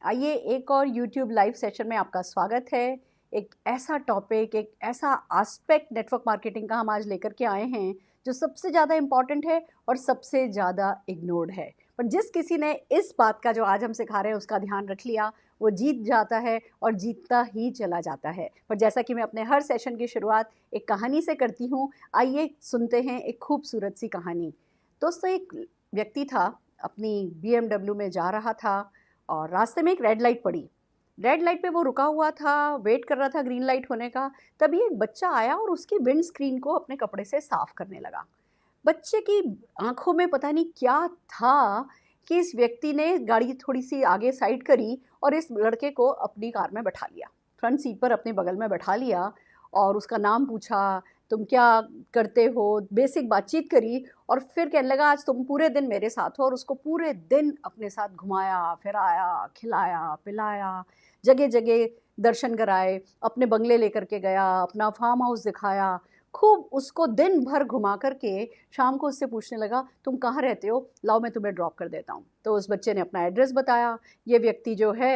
आइए एक और YouTube लाइव सेशन में आपका स्वागत है। एक ऐसा टॉपिक, एक ऐसा एस्पेक्ट नेटवर्क मार्केटिंग का हम आज लेकर के आए हैं जो सबसे ज़्यादा इम्पॉर्टेंट है और सबसे ज़्यादा इग्नोर्ड है। पर जिस किसी ने इस बात का जो आज हम सिखा रहे हैं उसका ध्यान रख लिया, वो जीत जाता है और जीतता ही चला जाता है। पर जैसा कि मैं अपने हर सेशन की शुरुआत एक कहानी से करती हूँ, आइए सुनते हैं एक खूबसूरत सी कहानी। दोस्तों, एक व्यक्ति था, अपनी BMW में जा रहा था और रास्ते में एक रेड लाइट पड़ी। रेड लाइट पे वो रुका हुआ था, वेट कर रहा था ग्रीन लाइट होने का। तभी एक बच्चा आया और उसकी विंड स्क्रीन को अपने कपड़े से साफ करने लगा। बच्चे की आंखों में पता नहीं क्या था कि इस व्यक्ति ने गाड़ी थोड़ी सी आगे साइड करी और इस लड़के को अपनी कार में बैठा लिया, फ्रंट सीट पर अपने बगल में बैठा लिया और उसका नाम पूछा, तुम क्या करते हो, बेसिक बातचीत करी और फिर कहने लगा आज तुम पूरे दिन मेरे साथ हो। और उसको पूरे दिन अपने साथ घुमाया फिराया, खिलाया पिलाया, जगह जगह दर्शन कराए, अपने बंगले लेकर के गया, अपना फार्म हाउस दिखाया, खूब उसको दिन भर घुमा करके शाम को उससे पूछने लगा तुम कहाँ रहते हो, लाओ मैं तुम्हें ड्रॉप कर देता हूँ। तो उस बच्चे ने अपना एड्रेस बताया। ये व्यक्ति जो है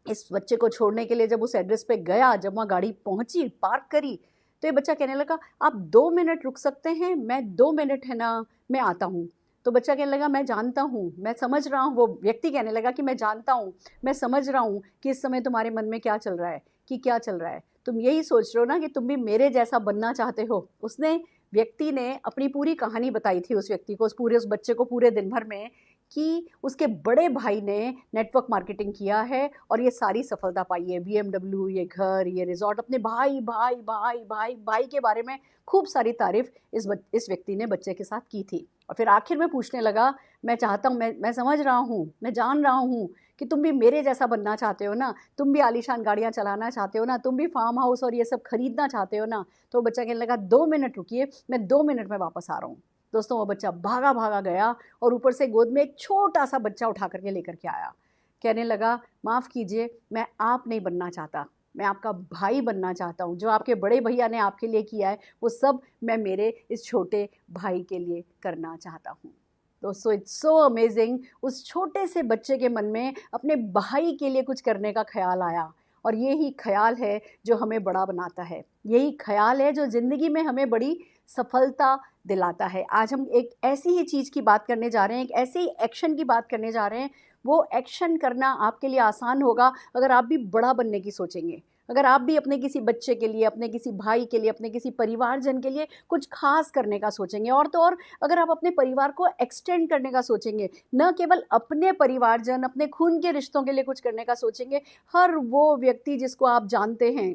इस बच्चे को छोड़ने के लिए जब उस एड्रेस पे गया, जब वहाँ गाड़ी पहुँची, पार्क करी, तो ये बच्चा कहने लगा आप 2 मिनट रुक सकते हैं, मैं 2 मिनट है ना, मैं आता हूँ। तो बच्चा कहने लगा मैं जानता हूँ, मैं समझ रहा हूँ। वो व्यक्ति कहने लगा कि मैं जानता हूँ, मैं समझ रहा हूँ कि इस समय तुम्हारे मन में क्या चल रहा है, कि क्या चल रहा है, तुम यही सोच रहे हो ना कि तुम भी मेरे जैसा बनना चाहते हो। उसने व्यक्ति ने अपनी पूरी कहानी बताई थी उस व्यक्ति को, उस बच्चे को पूरे दिन भर में, कि उसके बड़े भाई ने नेटवर्क मार्केटिंग किया है और ये सारी सफलता पाई है। BMW, ये घर, ये रिजॉर्ट, अपने भाई भाई भाई भाई भाई के बारे में खूब सारी तारीफ इस व्यक्ति ने बच्चे के साथ की थी। और फिर आखिर में पूछने लगा मैं चाहता हूँ, मैं समझ रहा हूँ, मैं जान रहा हूँ कि तुम भी मेरे जैसा बनना चाहते हो ना, तुम भी आलीशान गाड़ियाँ चलाना चाहते हो ना, तुम भी फार्म हाउस और ये सब खरीदना चाहते हो ना। तो बच्चा कहने लगा 2 मिनट रुकिए, मैं 2 मिनट में वापस आ रहा हूँ। दोस्तों, वो बच्चा भागा भागा गया और ऊपर से गोद में एक छोटा सा बच्चा उठा करके लेकर के आया। कहने लगा माफ़ कीजिए, मैं आप नहीं बनना चाहता, मैं आपका भाई बनना चाहता हूँ। जो आपके बड़े भैया ने आपके लिए किया है वो सब मैं मेरे इस छोटे भाई के लिए करना चाहता हूँ। दोस्तों, इट्स सो अमेजिंग, उस छोटे से बच्चे के मन में अपने भाई के लिए कुछ करने का ख्याल आया। और यही ख्याल है जो हमें बड़ा बनाता है, यही ख्याल है जो ज़िंदगी में हमें बड़ी सफलता दिलाता है। आज हम एक ऐसी ही चीज़ की बात करने जा रहे हैं, एक ऐसे ही एक्शन की बात करने जा रहे हैं। वो एक्शन करना आपके लिए आसान होगा अगर आप भी बड़ा बनने की सोचेंगे, अगर आप भी अपने किसी बच्चे के लिए, अपने किसी भाई के लिए, अपने किसी परिवारजन के लिए कुछ खास करने का सोचेंगे। और तो और अगर आप अपने परिवार को एक्सटेंड करने का सोचेंगे, न केवल अपने परिवारजन, अपने खून के रिश्तों के लिए कुछ करने का सोचेंगे, हर वो व्यक्ति जिसको आप जानते हैं,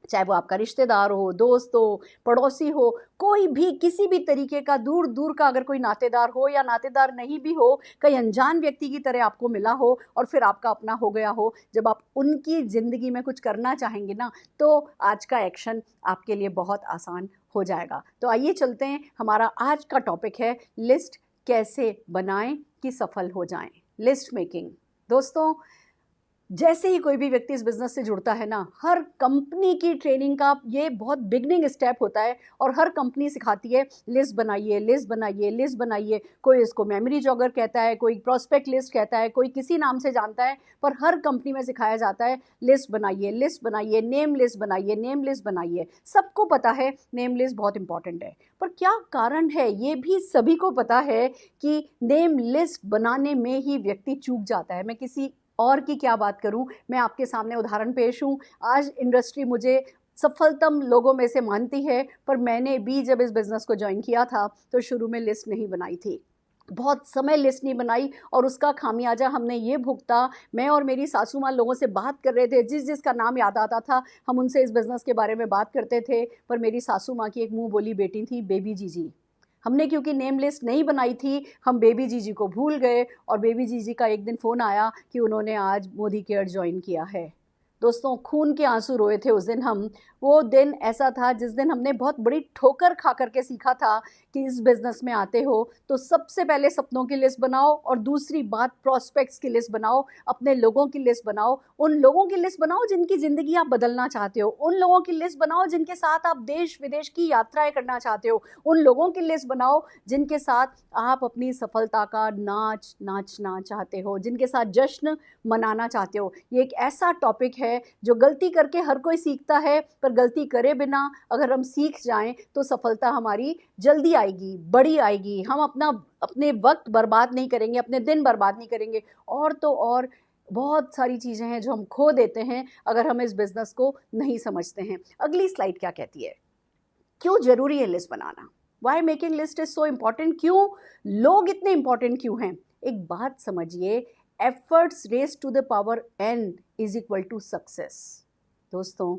चाहे वो आपका रिश्तेदार हो, दोस्त हो, पड़ोसी हो, कोई भी किसी भी तरीके का दूर दूर का अगर कोई नातेदार हो या नातेदार नहीं भी हो, कई अनजान व्यक्ति की तरह आपको मिला हो और फिर आपका अपना हो गया हो, जब आप उनकी ज़िंदगी में कुछ करना चाहेंगे ना, तो आज का एक्शन आपके लिए बहुत आसान हो जाएगा। तो आइए चलते हैं, हमारा आज का टॉपिक है लिस्ट कैसे बनाएं कि सफल हो जाएं, लिस्ट मेकिंग। दोस्तों, जैसे ही कोई भी व्यक्ति इस बिज़नेस से जुड़ता है ना, हर कंपनी की ट्रेनिंग का ये बहुत बिगनिंग स्टेप होता है और हर कंपनी सिखाती है लिस्ट बनाइए, लिस्ट बनाइए, लिस्ट बनाइए। कोई इसको मेमोरी जॉगर कहता है, कोई प्रॉस्पेक्ट लिस्ट कहता है, कोई किसी नाम से जानता है, पर हर कंपनी में सिखाया जाता है लिस्ट बनाइए, लिस्ट बनाइए, नेम लिस्ट बनाइए, नेम लिस्ट बनाइए। सबको पता है नेम लिस्ट बहुत इंपॉर्टेंट है, पर क्या कारण है ये भी सभी को पता है कि नेम लिस्ट बनाने में ही व्यक्ति चूक जाता है। मैं किसी और की क्या बात करूं, मैं आपके सामने उदाहरण पेश हूं। आज इंडस्ट्री मुझे सफलतम लोगों में से मानती है, पर मैंने भी जब इस बिज़नेस को ज्वाइन किया था तो शुरू में लिस्ट नहीं बनाई थी, बहुत समय लिस्ट नहीं बनाई और उसका खामियाजा हमने ये भुगता। मैं और मेरी सासू माँ लोगों से बात कर रहे थे, जिस जिसका नाम याद आता था हम उनसे इस बिज़नेस के बारे में बात करते थे, पर मेरी सासू माँ की एक मुँह बोली बेटी थी, बेबी जीजी। हमने क्योंकि नेम लिस्ट नहीं बनाई थी, हम बेबी जीजी को भूल गए और बेबी जीजी का एक दिन फ़ोन आया कि उन्होंने आज मोदी केयर ज्वाइन किया है। दोस्तों खून के आंसू रोए थे उस दिन हम। वो दिन ऐसा था जिस दिन हमने बहुत बड़ी ठोकर खा करके सीखा था कि इस बिज़नेस में आते हो तो सबसे पहले सपनों की लिस्ट बनाओ, और दूसरी बात प्रॉस्पेक्ट्स की लिस्ट बनाओ, अपने लोगों की लिस्ट बनाओ, उन लोगों की लिस्ट बनाओ जिनकी ज़िंदगी आप बदलना चाहते हो, उन लोगों की लिस्ट बनाओ जिनके साथ आप देश विदेश की यात्राएं करना चाहते हो, उन लोगों की लिस्ट बनाओ जिनके साथ आप अपनी सफलता का नाचना चाहते हो, जिनके साथ जश्न मनाना चाहते हो। ये एक ऐसा टॉपिक है जो गलती करके हर कोई सीखता है, पर गलती करे बिना अगर हम सीख जाएं तो सफलता हमारी जल्दी आएगी, बड़ी आएगी। हम अपने वक्त बर्बाद नहीं करेंगे, अपने दिन बर्बाद नहीं करेंगे, और तो और बहुत सारी चीज़ें हैं जो हम खो देते हैं अगर हम इस बिज़नेस को नहीं समझते हैं। अगली स्लाइड क्या कहती है? क्यों ज़रूरी है लिस्ट बनाना? Why making list is so important? क्यों लोग इतने इम्पॉर्टेंट क्यों हैं? एक बात समझिए, efforts raise to the power n is equal to success. दोस्तों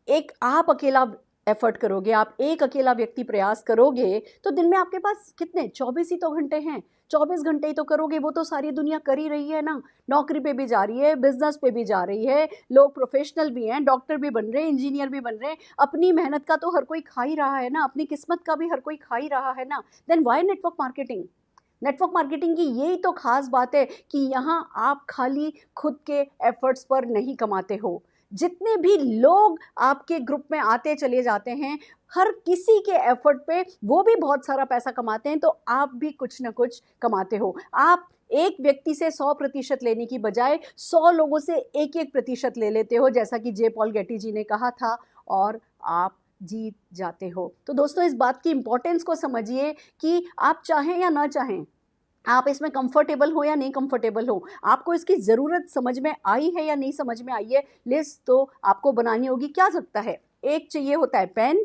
एक आप अकेला एफर्ट करोगे, आप एक अकेला व्यक्ति प्रयास करोगे तो दिन में आपके पास कितने 24 ही तो घंटे हैं, 24 घंटे ही तो करोगे। वो तो सारी दुनिया कर ही रही है ना, नौकरी पे भी जा रही है, बिजनेस पे भी जा रही है, लोग प्रोफेशनल भी हैं, डॉक्टर भी बन रहे हैं, इंजीनियर भी बन रहे हैं। अपनी मेहनत का तो हर कोई खा ही रहा है ना, अपनी किस्मत का भी हर कोई खा ही रहा है ना। Then why network marketing? Network marketing की यही तो खास बात है कि यहाँ आप खाली खुद के एफर्ट्स पर नहीं कमाते हो। जितने भी लोग आपके ग्रुप में आते चले जाते हैं, हर किसी के एफर्ट पे वो भी बहुत सारा पैसा कमाते हैं, तो आप भी कुछ ना कुछ कमाते हो। आप एक व्यक्ति से 100% लेने की बजाय 100 लोगों से 1-1% ले लेते हो, जैसा कि जे पॉल गेटी जी ने कहा था, और आप जीत जाते हो। तो दोस्तों इस बात की इंपॉर्टेंस को समझिए कि आप चाहें या ना चाहें, आप इसमें कंफर्टेबल हो या नहीं कंफर्टेबल हो, आपको इसकी ज़रूरत समझ में आई है या नहीं समझ में आई है, लिस्ट तो आपको बनानी होगी। क्या सकता है? एक चाहिए होता है पेन,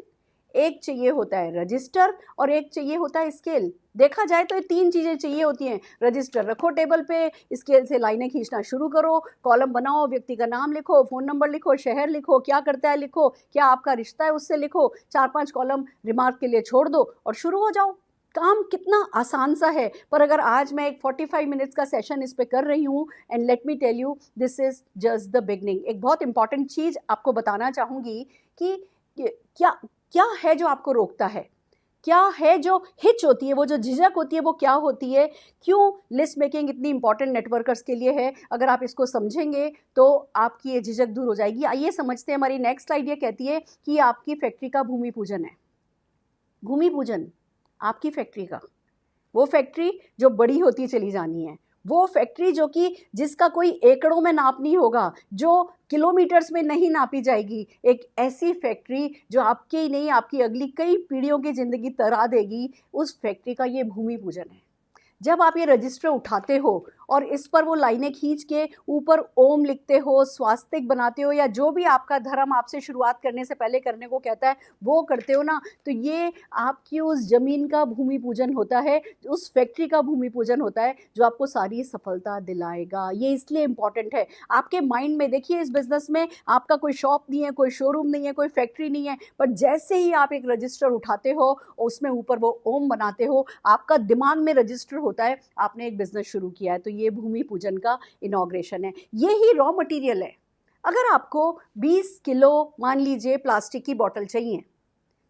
एक चाहिए होता है रजिस्टर, और एक चाहिए होता है स्केल। देखा जाए तो ये 3 चीज़ें चाहिए होती हैं। रजिस्टर रखो टेबल पे, स्केल से लाइनें खींचना शुरू करो, कॉलम बनाओ, व्यक्ति का नाम लिखो, फ़ोन नंबर लिखो, शहर लिखो, क्या करता है लिखो, क्या आपका रिश्ता है उससे लिखो, 4-5 कॉलम रिमार्क के लिए छोड़ दो और शुरू हो जाओ। काम कितना आसान सा है। पर अगर आज मैं एक 45 मिनट्स का सेशन इस पे कर रही हूँ, and let me tell you this is just the beginning. एक बहुत इंपॉर्टेंट चीज़ आपको बताना चाहूँगी कि क्या क्या है जो आपको रोकता है, क्या है जो हिच होती है, वो जो झिझक होती है वो क्या होती है, क्यों लिस्ट मेकिंग इतनी इंपॉर्टेंट नेटवर्कर्स के लिए है। अगर आप इसको समझेंगे तो आपकी ये झिझक दूर हो जाएगी। आइए समझते हैं। हमारी नेक्स्ट स्लाइड ये कहती है कि आपकी फैक्ट्री का भूमि पूजन है। भूमि पूजन आपकी फैक्ट्री का, वो फैक्ट्री जो बड़ी होती चली जानी है, वो फैक्ट्री जो कि जिसका कोई एकड़ों में नाप नहीं होगा, जो किलोमीटर्स में नहीं नापी जाएगी, एक ऐसी फैक्ट्री जो आपकी ही नहीं आपकी अगली कई पीढ़ियों की ज़िंदगी तरा देगी, उस फैक्ट्री का ये भूमि पूजन है। जब आप ये रजिस्टर उठाते हो और इस पर वो लाइनें खींच के ऊपर ओम लिखते हो, स्वास्तिक बनाते हो, या जो भी आपका धर्म आपसे शुरुआत करने से पहले करने को कहता है वो करते हो ना, तो ये आपकी उस ज़मीन का भूमि पूजन होता है, उस फैक्ट्री का भूमि पूजन होता है जो आपको सारी सफलता दिलाएगा। ये इसलिए इम्पॉर्टेंट है। आपके माइंड में देखिए, इस बिज़नेस में आपका कोई शॉप नहीं है, कोई शोरूम नहीं है, कोई फैक्ट्री नहीं है, पर जैसे ही आप एक रजिस्टर उठाते हो, उसमें ऊपर वो ओम बनाते हो, आपका दिमाग में रजिस्टर होता है आपने एक बिजनेस शुरू किया है। तो ये भूमि पूजन का इनॉग्रेशन है। ये ही रॉ मटेरियल है। अगर आपको 20 किलो मान लीजिए प्लास्टिक की बोतल चाहिए,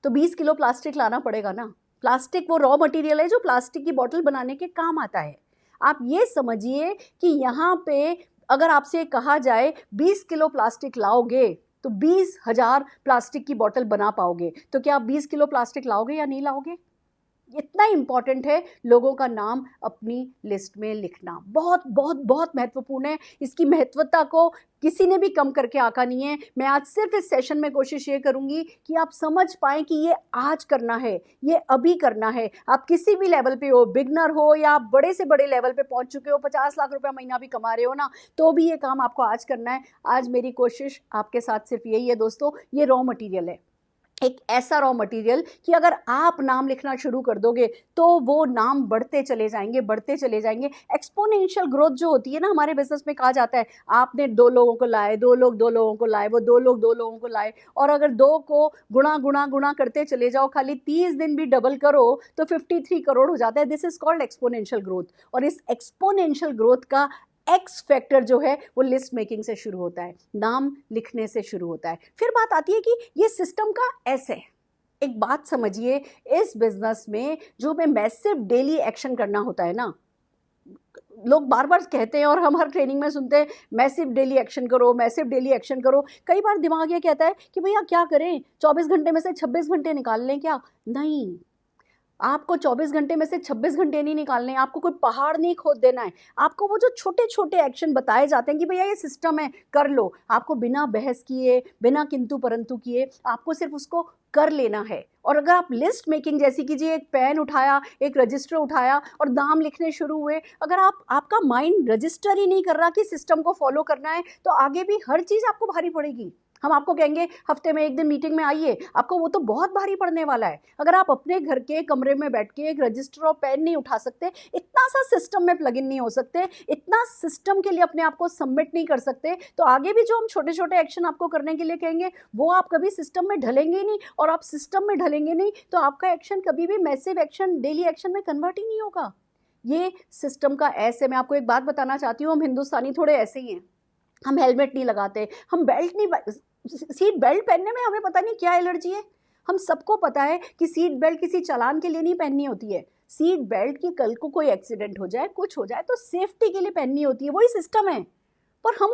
तो 20 किलो प्लास्टिक लाना पड़ेगा ना। प्लास्टिक वो रॉ मटेरियल है जो प्लास्टिक की बोतल बनाने के काम आता है। आप ये समझिए कि यहाँ पे अगर आपसे कहा जाए 20 किलो प्लास्टिक लाओगे तो 20,000 प्लास्टिक की बोतल बना पाओगे, तो क्या आप 20 किलो प्लास्टिक लाओगे या नहीं लाओगे? इतना इम्पॉर्टेंट है लोगों का नाम अपनी लिस्ट में लिखना। बहुत बहुत बहुत महत्वपूर्ण है। इसकी महत्वता को किसी ने भी कम करके आंका नहीं है। मैं आज सिर्फ इस सेशन में कोशिश ये करूंगी कि आप समझ पाएं कि ये आज करना है, ये अभी करना है। आप किसी भी लेवल पे हो, बिगनर हो या आप बड़े से बड़े लेवल पे पहुंच चुके हो, 50 लाख रुपया महीना भी कमा रहे हो ना, तो भी ये काम आपको आज करना है। आज मेरी कोशिश आपके साथ सिर्फ यही है दोस्तों, ये रॉ मटीरियल है, एक ऐसा रॉ मटेरियल कि अगर आप नाम लिखना शुरू कर दोगे तो वो नाम बढ़ते चले जाएंगे, बढ़ते चले जाएंगे। एक्सपोनेंशियल ग्रोथ जो होती है ना, हमारे बिजनेस में कहा जाता है आपने 2 लोगों को लाए, 2 लोग 2 लोगों को लाए, वो 2 लोग 2 लोगों को लाए, और अगर 2 को गुणा गुणा गुणा करते चले जाओ, खाली 30 दिन भी डबल करो तो 53 करोड़ हो जाता है। This is called exponential growth. और इस एक्सपोनेंशियल ग्रोथ का एक्स फैक्टर जो है वो लिस्ट मेकिंग से शुरू होता है, नाम लिखने से शुरू होता है। फिर बात आती है कि ये सिस्टम का एस है। एक बात समझिए, इस बिजनेस में जो हमें मैसिव डेली एक्शन करना होता है ना, लोग बार बार कहते हैं और हम हर ट्रेनिंग में सुनते हैं मैसिव डेली एक्शन करो, मैसिव डेली एक्शन करो। कई बार दिमाग ये कहता है कि भैया क्या करें, 24 घंटे में से 26 घंटे निकाल लें क्या? नहीं, आपको 24 घंटे में से 26 घंटे नहीं निकालने, आपको कोई पहाड़ नहीं खोद देना है। आपको वो जो छोटे छोटे एक्शन बताए जाते हैं कि भैया ये सिस्टम है, कर लो, आपको बिना बहस किए, बिना किंतु परंतु किए, आपको सिर्फ उसको कर लेना है। और अगर आप लिस्ट मेकिंग जैसी कीजिए, एक पेन उठाया, एक रजिस्टर उठाया और नाम लिखने शुरू हुए, अगर आपका माइंड रजिस्टर ही नहीं कर रहा कि सिस्टम को फॉलो करना है, तो आगे भी हर चीज़ आपको भारी पड़ेगी। हम आपको कहेंगे हफ्ते में एक दिन मीटिंग में आइए, आपको वो तो बहुत भारी पड़ने वाला है। अगर आप अपने घर के कमरे में बैठ के एक रजिस्टर और पेन नहीं उठा सकते, इतना सा सिस्टम में प्लग इन नहीं हो सकते, इतना सिस्टम के लिए अपने आप को सबमिट नहीं कर सकते, तो आगे भी जो हम छोटे छोटे एक्शन आपको करने के लिए कहेंगे वो आप कभी सिस्टम में ढलेंगे ही नहीं। और आप सिस्टम में ढलेंगे नहीं तो आपका एक्शन कभी भी मैसिव एक्शन, डेली एक्शन में कन्वर्ट ही नहीं होगा। ये सिस्टम का ऐसे, मैं आपको एक बात बताना चाहती हूँ, हम हिंदुस्तानी थोड़े ऐसे ही हैं। हम हेलमेट नहीं लगाते, हम बेल्ट नहीं, सीट बेल्ट पहनने में हमें पता नहीं क्या एलर्जी है। हम सबको पता है कि सीट बेल्ट किसी चालान के लिए नहीं पहननी होती है। सीट बेल्ट की कल को कोई एक्सीडेंट हो जाए, कुछ हो जाए तो सेफ्टी के लिए पहननी होती है, वही सिस्टम है। पर हम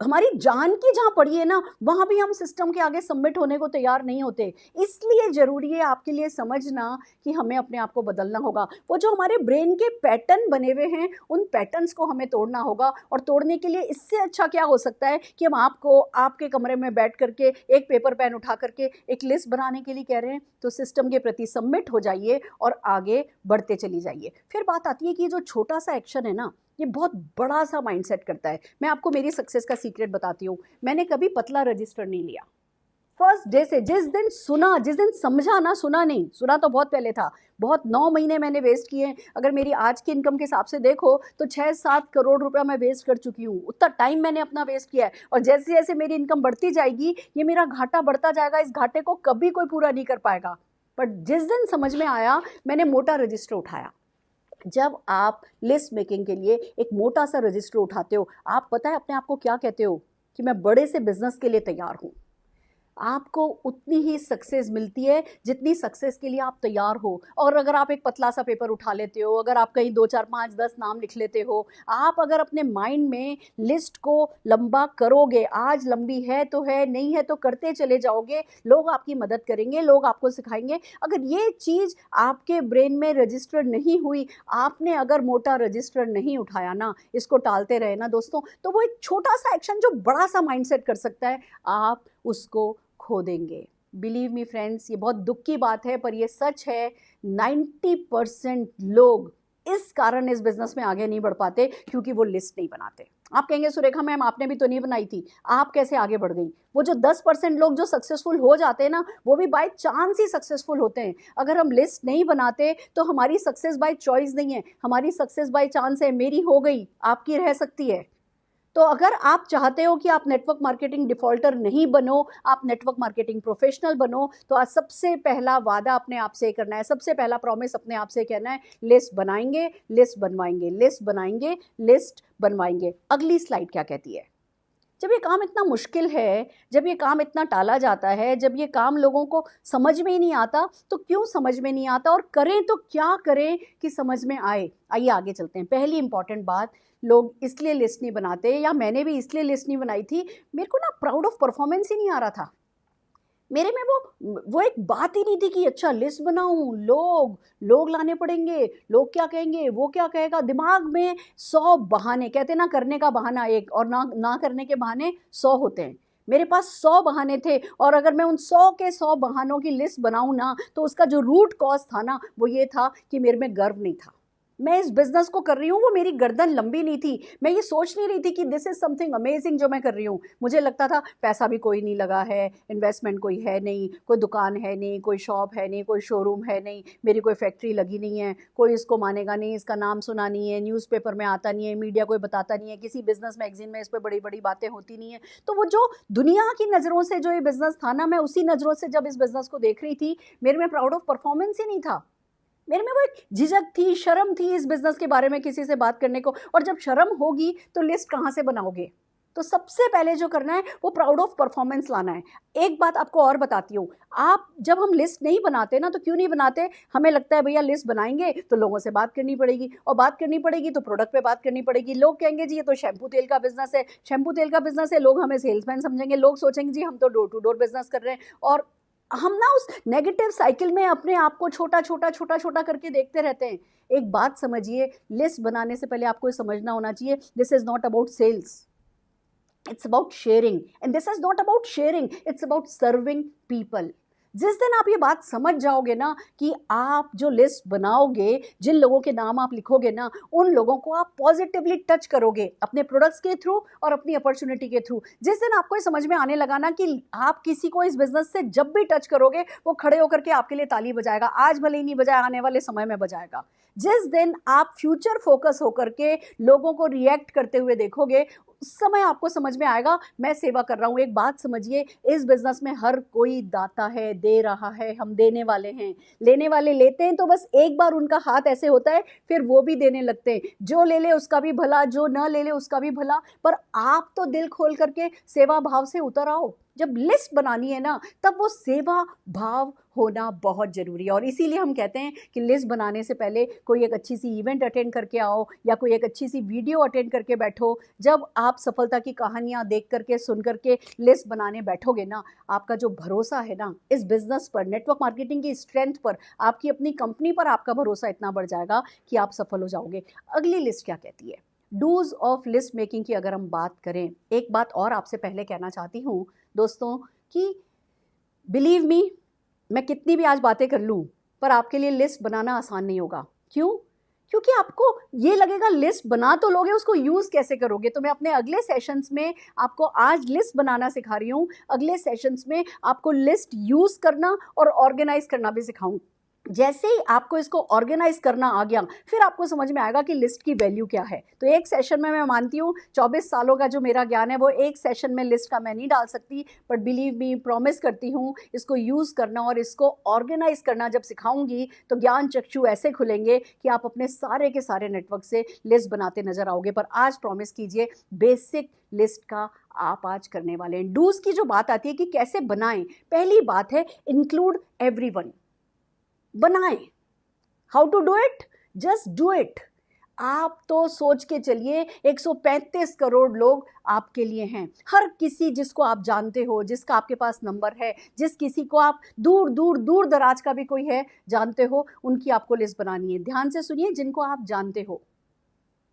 हमारी जान की जहाँ पड़ी है ना, वहाँ भी हम सिस्टम के आगे सबमिट होने को तैयार नहीं होते। इसलिए ज़रूरी है आपके लिए समझना कि हमें अपने आप को बदलना होगा। वो जो हमारे ब्रेन के पैटर्न बने हुए हैं, उन पैटर्न्स को हमें तोड़ना होगा। और तोड़ने के लिए इससे अच्छा क्या हो सकता है कि हम आपको आपके कमरे में बैठ करके एक पेपर पेन उठा करके एक लिस्ट बनाने के लिए कह रहे हैं। तो सिस्टम के प्रति सबमिट हो जाइए और आगे बढ़ते चली जाइए। फिर बात आती है कि जो छोटा सा एक्शन है ना, ये बहुत बड़ा सा माइंडसेट करता है। मैं आपको मेरी सक्सेस का सीक्रेट बताती हूँ। मैंने कभी पतला रजिस्टर नहीं लिया। फर्स्ट डे से, जिस दिन सुना, जिस दिन समझा ना, सुना नहीं, सुना तो बहुत पहले था, बहुत 9 महीने मैंने वेस्ट किए। अगर मेरी आज की इनकम के हिसाब से देखो तो 6-7 करोड़ रुपया मैं वेस्ट कर चुकी हूँ। उतना टाइम मैंने अपना वेस्ट किया है। और जैसे जैसे मेरी इनकम बढ़ती जाएगी, ये मेरा घाटा बढ़ता जाएगा। इस घाटे को कभी कोई पूरा नहीं कर पाएगा। पर जिस दिन समझ में आया, मैंने मोटा रजिस्टर उठाया। जब आप लिस्ट मेकिंग के लिए एक मोटा सा रजिस्टर उठाते हो, आप पता है अपने आप को क्या कहते हो कि मैं बड़े से बिजनेस के लिए तैयार हूँ। आपको उतनी ही सक्सेस मिलती है जितनी सक्सेस के लिए आप तैयार हो। और अगर आप एक पतला सा पेपर उठा लेते हो, अगर आप कहीं 2 4 5 10 नाम लिख लेते हो, आप अगर अपने माइंड में लिस्ट को लंबा करोगे, आज लंबी है तो है, नहीं है तो करते चले जाओगे, लोग आपकी मदद करेंगे, लोग आपको सिखाएंगे। अगर ये चीज़ आपके ब्रेन में रजिस्टर नहीं हुई, आपने अगर मोटा रजिस्टर नहीं उठाया ना, इसको टालते रहे ना दोस्तों, तो वो एक छोटा सा एक्शन जो बड़ा सा माइंडसेट कर सकता है, आप उसको खो देंगे। बिलीव मी फ्रेंड्स, ये बहुत दुख की बात है पर ये सच है। 90% लोग इस कारण इस बिजनेस में आगे नहीं बढ़ पाते क्योंकि वो लिस्ट नहीं बनाते। आप कहेंगे सुरेखा मैम आपने भी तो नहीं बनाई थी, आप कैसे आगे बढ़ गई? वो जो 10% लोग जो सक्सेसफुल हो जाते हैं ना, वो भी बाय चांस ही सक्सेसफुल होते हैं। अगर हम लिस्ट नहीं बनाते तो हमारी सक्सेस बाय चॉइस नहीं है, हमारी सक्सेस बाय चांस है। मेरी हो गई, आपकी रह सकती है। तो अगर आप चाहते हो कि आप नेटवर्क मार्केटिंग डिफॉल्टर नहीं बनो, आप नेटवर्क मार्केटिंग प्रोफेशनल बनो, तो आज सबसे पहला वादा अपने आप से करना है, सबसे पहला प्रॉमिस अपने आप से कहना है, लिस्ट बनाएंगे, लिस्ट बनवाएंगे, लिस्ट बनाएंगे, लिस्ट बनवाएंगे। अगली स्लाइड क्या कहती है? जब ये काम इतना मुश्किल है, जब ये काम इतना टाला जाता है, जब ये काम लोगों को समझ में ही नहीं आता, तो क्यों समझ में नहीं आता और करें तो क्या करें कि समझ में आए? आइए आगे चलते हैं। पहली इंपॉर्टेंट बात, लोग इसलिए लिस्ट नहीं बनाते, या मैंने भी इसलिए लिस्ट नहीं बनाई थी, मेरे को ना प्राउड ऑफ परफॉर्मेंस ही नहीं आ रहा था। मेरे में वो एक बात ही नहीं थी कि अच्छा लिस्ट बनाऊं, लोग लाने पड़ेंगे, लोग क्या कहेंगे, वो क्या कहेगा। दिमाग में 100 बहाने, कहते ना करने का बहाना एक और ना करने के बहाने 100 होते हैं। मेरे पास 100 बहाने थे और अगर मैं उन 100 के 100 बहानों की लिस्ट बनाऊं ना, तो उसका जो रूट कॉज था ना, वो ये था कि मेरे में गर्व नहीं था। मैं इस बिजनेस को कर रही हूँ, वो मेरी गर्दन लंबी नहीं थी। मैं ये सोच नहीं रही थी कि दिस इज समथिंग अमेजिंग जो मैं कर रही हूँ। मुझे लगता था पैसा भी कोई नहीं लगा है, इन्वेस्टमेंट कोई है नहीं, कोई दुकान है नहीं, कोई शॉप है नहीं, कोई शोरूम है नहीं, मेरी कोई फैक्ट्री लगी नहीं है, कोई इसको मानेगा नहीं, इसका नाम सुना नहीं है, न्यूज़पेपर में आता नहीं है, मीडिया कोई बताता नहीं है, किसी बिजनेस मैगजीन में इस पर बड़ी बड़ी बातें होती नहीं है। तो वो जो दुनिया की नज़रों से जो ये बिजनेस था ना, मैं उसी नज़रों से जब इस बिजनेस को देख रही थी, मेरे में प्राउड ऑफ परफॉर्मेंस ही नहीं था। मेरे में वो एक झिझक थी, शर्म थी इस बिज़नेस के बारे में किसी से बात करने को, और जब शर्म होगी तो लिस्ट कहाँ से बनाओगे? तो सबसे पहले जो करना है वो प्राउड ऑफ परफॉर्मेंस लाना है। एक बात आपको और बताती हूँ, आप जब हम लिस्ट नहीं बनाते ना, तो क्यों नहीं बनाते? हमें लगता है भैया लिस्ट बनाएंगे तो लोगों से बात करनी पड़ेगी, और बात करनी पड़ेगी तो प्रोडक्ट पे बात करनी पड़ेगी। लोग कहेंगे जी ये तो शैम्पू तेल का बिजनेस है, शैम्पू तेल का बिजनेस है, लोग हमें सेल्समैन समझेंगे, लोग सोचेंगे जी हम तो डोर टू डोर बिजनेस कर रहे हैं। और हम ना उस नेगेटिव साइकिल में अपने आप को छोटा छोटा छोटा छोटा करके देखते रहते हैं। एक बात समझिए, लिस्ट बनाने से पहले आपको समझना होना चाहिए, this is not about sales, it's about sharing, and this is not about sharing, it's about serving people. जिस दिन आप ये बात समझ जाओगे ना कि आप जो लिस्ट बनाओगे, जिन लोगों के नाम आप लिखोगे ना, उन लोगों को आप पॉजिटिवली टच करोगे अपने प्रोडक्ट्स के थ्रू और अपनी अपॉर्चुनिटी के थ्रू। जिस दिन आपको ये समझ में आने लगा ना कि आप किसी को इस बिजनेस से जब भी टच करोगे वो खड़े होकर के आपके लिए ताली बजाएगा, आज भले ही नहीं बजाया, आने वाले समय में बजाएगा। जिस दिन आप फ्यूचर फोकस होकर के लोगों को रिएक्ट करते हुए देखोगे, उस समय आपको समझ में आएगा मैं सेवा कर रहा हूँ। एक बात समझिए, इस बिजनेस में हर कोई दाता है, दे रहा है, हम देने वाले हैं। लेने वाले लेते हैं तो बस एक बार उनका हाथ ऐसे होता है, फिर वो भी देने लगते हैं। जो ले ले उसका भी भला, जो न ले ले उसका भी भला, पर आप तो दिल खोल करके सेवा भाव से उतर आओ। जब लिस्ट बनानी है ना, तब वो सेवा भाव होना बहुत ज़रूरी है। और इसीलिए हम कहते हैं कि लिस्ट बनाने से पहले कोई एक अच्छी सी इवेंट अटेंड करके आओ, या कोई एक अच्छी सी वीडियो अटेंड करके बैठो। जब आप सफलता की कहानियाँ देख करके, सुन करके लिस्ट बनाने बैठोगे ना, आपका जो भरोसा है ना इस बिज़नेस पर, नेटवर्क मार्केटिंग की स्ट्रेंथ पर, आपकी अपनी कंपनी पर आपका भरोसा इतना बढ़ जाएगा कि आप सफल हो जाओगे। अगली लिस्ट क्या कहती है? डूज ऑफ लिस्ट मेकिंग की अगर हम बात करें, एक बात और आपसे पहले कहना चाहती हूँ दोस्तों कि बिलीव मी, मैं कितनी भी आज बातें कर लूँ पर आपके लिए लिस्ट बनाना आसान नहीं होगा। क्यों? क्योंकि आपको ये लगेगा लिस्ट बना तो लोगे, उसको यूज़ कैसे करोगे? तो मैं अपने अगले सेशंस में आपको आज लिस्ट बनाना सिखा रही हूँ, अगले सेशंस में आपको लिस्ट यूज़ करना और ऑर्गेनाइज करना भी सिखाऊँ। जैसे ही आपको इसको ऑर्गेनाइज करना आ गया, फिर आपको समझ में आएगा कि लिस्ट की वैल्यू क्या है। तो एक सेशन में मैं मानती हूँ 24 सालों का जो मेरा ज्ञान है वो एक सेशन में लिस्ट का मैं नहीं डाल सकती, बट बिलीव मी, प्रॉमिस करती हूँ इसको यूज़ करना और इसको ऑर्गेनाइज करना जब सिखाऊंगी तो ज्ञान चक्षु ऐसे खुलेंगे कि आप अपने सारे के सारे नेटवर्क से लिस्ट बनाते नजर आओगे। पर आज प्रॉमिस कीजिए, बेसिक लिस्ट का आप आज करने वाले हैं। डूज की जो बात आती है कि कैसे बनाएं, पहली बात है इंक्लूड एवरीवन। बनाएं। How to do it? Just do it. आप तो सोच के चलिए 135 करोड़ लोग आपके लिए हैं। हर किसी जिसको आप जानते हो, जिसका आपके पास नंबर है, जिस किसी को आप दूर दूर दूर दराज का भी कोई है जानते हो, उनकी आपको लिस्ट बनानी है। ध्यान से सुनिए, जिनको आप जानते हो।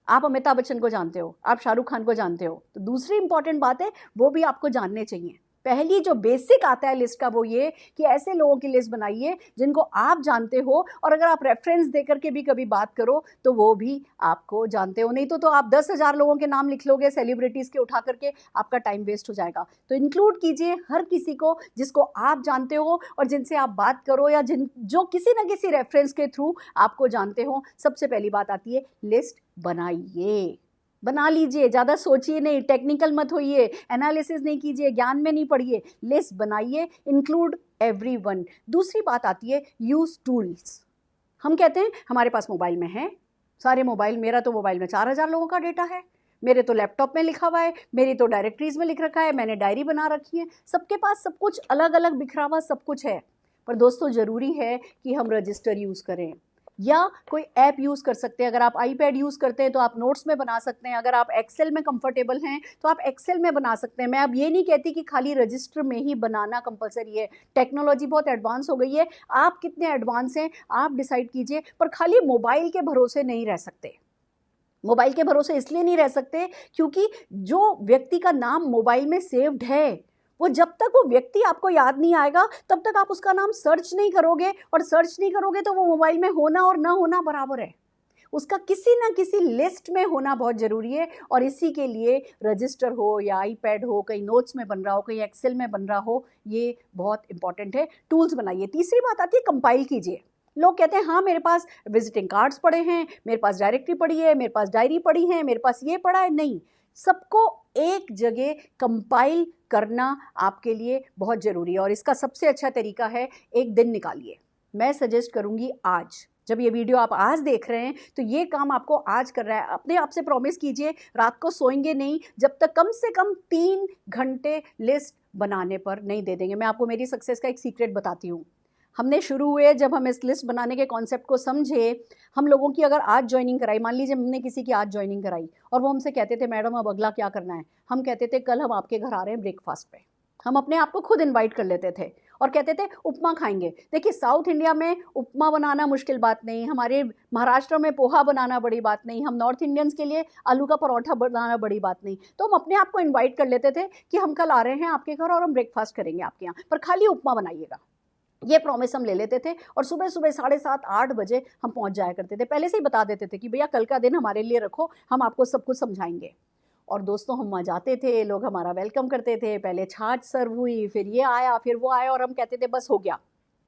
आप अमिताभ बच्चन को जानते हो, आप शाहरुख खान को जानते हो, तो दूसरी इंपॉर्टेंट बात है वो भी आपको जानने चाहिए। पहली जो बेसिक आता है लिस्ट का वो ये कि ऐसे लोगों की लिस्ट बनाइए जिनको आप जानते हो, और अगर आप रेफरेंस दे करके भी कभी बात करो तो वो भी आपको जानते हो। नहीं तो आप 10,000 लोगों के नाम लिख लोगे सेलिब्रिटीज़ के उठा करके, आपका टाइम वेस्ट हो जाएगा। तो इंक्लूड कीजिए हर किसी को जिसको आप जानते हो और जिनसे आप बात करो, या जो किसी न किसी रेफरेंस के थ्रू आपको जानते हो। सबसे पहली बात आती है लिस्ट बनाइए। बना लीजिए, ज़्यादा सोचिए नहीं, टेक्निकल मत होइए, एनालिसिस नहीं कीजिए, ज्ञान में नहीं पढ़िए, लिस्ट बनाइए, इंक्लूड एवरीवन। दूसरी बात आती है यूज टूल्स। हम कहते हैं हमारे पास मोबाइल में है सारे मोबाइल, मेरा तो मोबाइल में 4,000 लोगों का डेटा है, मेरे तो लैपटॉप में लिखा हुआ है, मेरी तो डायरेक्टरीज में लिख रखा है, मैंने डायरी बना रखी है। सबके पास सब कुछ अलग अलग बिखरा हुआ सब कुछ है, पर दोस्तों ज़रूरी है कि हम रजिस्टर यूज़ करें या कोई ऐप यूज़ कर सकते हैं। अगर आप आईपैड यूज़ करते हैं तो आप नोट्स में बना सकते हैं, अगर आप एक्सेल में कंफर्टेबल हैं तो आप एक्सेल में बना सकते हैं। मैं अब ये नहीं कहती कि खाली रजिस्टर में ही बनाना कंपलसरी है, टेक्नोलॉजी बहुत एडवांस हो गई है, आप कितने एडवांस हैं आप डिसाइड कीजिए। पर खाली मोबाइल के भरोसे नहीं रह सकते। मोबाइल के भरोसे इसलिए नहीं रह सकते क्योंकि जो व्यक्ति का नाम मोबाइल में सेव्ड है, वो जब तक वो व्यक्ति आपको याद नहीं आएगा तब तक आप उसका नाम सर्च नहीं करोगे, और सर्च नहीं करोगे तो वो मोबाइल में होना और ना होना बराबर है। उसका किसी ना किसी लिस्ट में होना बहुत ज़रूरी है, और इसी के लिए रजिस्टर हो या आईपैड हो, कहीं नोट्स में बन रहा हो, कहीं एक्सेल में बन रहा हो, ये बहुत इंपॉर्टेंट है। टूल्स बनाइए। तीसरी बात आती है कंपाइल कीजिए। लोग कहते हैं हाँ मेरे पास विजिटिंग कार्ड्स पड़े हैं, मेरे पास डायरेक्टरी पड़ी है, मेरे पास डायरी पड़ी है, मेरे पास ये पड़ा है। नहीं, सबको एक जगह कंपाइल करना आपके लिए बहुत ज़रूरी है, और इसका सबसे अच्छा तरीका है एक दिन निकालिए। मैं सजेस्ट करूँगी आज जब ये वीडियो आप आज देख रहे हैं तो ये काम आपको आज कर रहा है। अपने आप से प्रॉमिस कीजिए रात को सोएंगे नहीं जब तक कम से कम 3 घंटे लिस्ट बनाने पर नहीं दे देंगे। मैं आपको मेरी सक्सेस का एक सीक्रेट बताती हूँ। हमने शुरू हुए जब हम इस लिस्ट बनाने के कॉन्सेप्ट को समझे, हम लोगों की अगर आज ज्वाइनिंग कराई, मान लीजिए हमने किसी की आज ज्वाइनिंग कराई और वो हमसे कहते थे मैडम अब अगला क्या करना है, हम कहते थे कल हम आपके घर आ रहे हैं ब्रेकफास्ट पे। हम अपने आप को खुद इनवाइट कर लेते थे और कहते थे उपमा खाएंगे। देखिए साउथ इंडिया में उपमा बनाना मुश्किल बात नहीं, हमारे महाराष्ट्र में पोहा बनाना बड़ी बात नहीं, हम नॉर्थ इंडियंस के लिए आलू का परोठा बनाना बड़ी बात नहीं। तो हम अपने आप को इन्वाइट कर लेते थे कि हम कल आ रहे हैं आपके घर और हम ब्रेकफास्ट करेंगे आपके यहाँ, पर खाली उपमा बनाइएगा। ये प्रॉमिस हम ले लेते थे और सुबह सुबह 7:30-8 बजे हम पहुंच जाया करते थे। पहले से ही बता देते थे कि भैया कल का दिन हमारे लिए रखो, हम आपको सब कुछ समझाएंगे। और दोस्तों हम वहाँ जाते थे, लोग हमारा वेलकम करते थे, पहले छाछ सर्व हुई, फिर ये आया, फिर वो आया और हम कहते थे बस हो गया,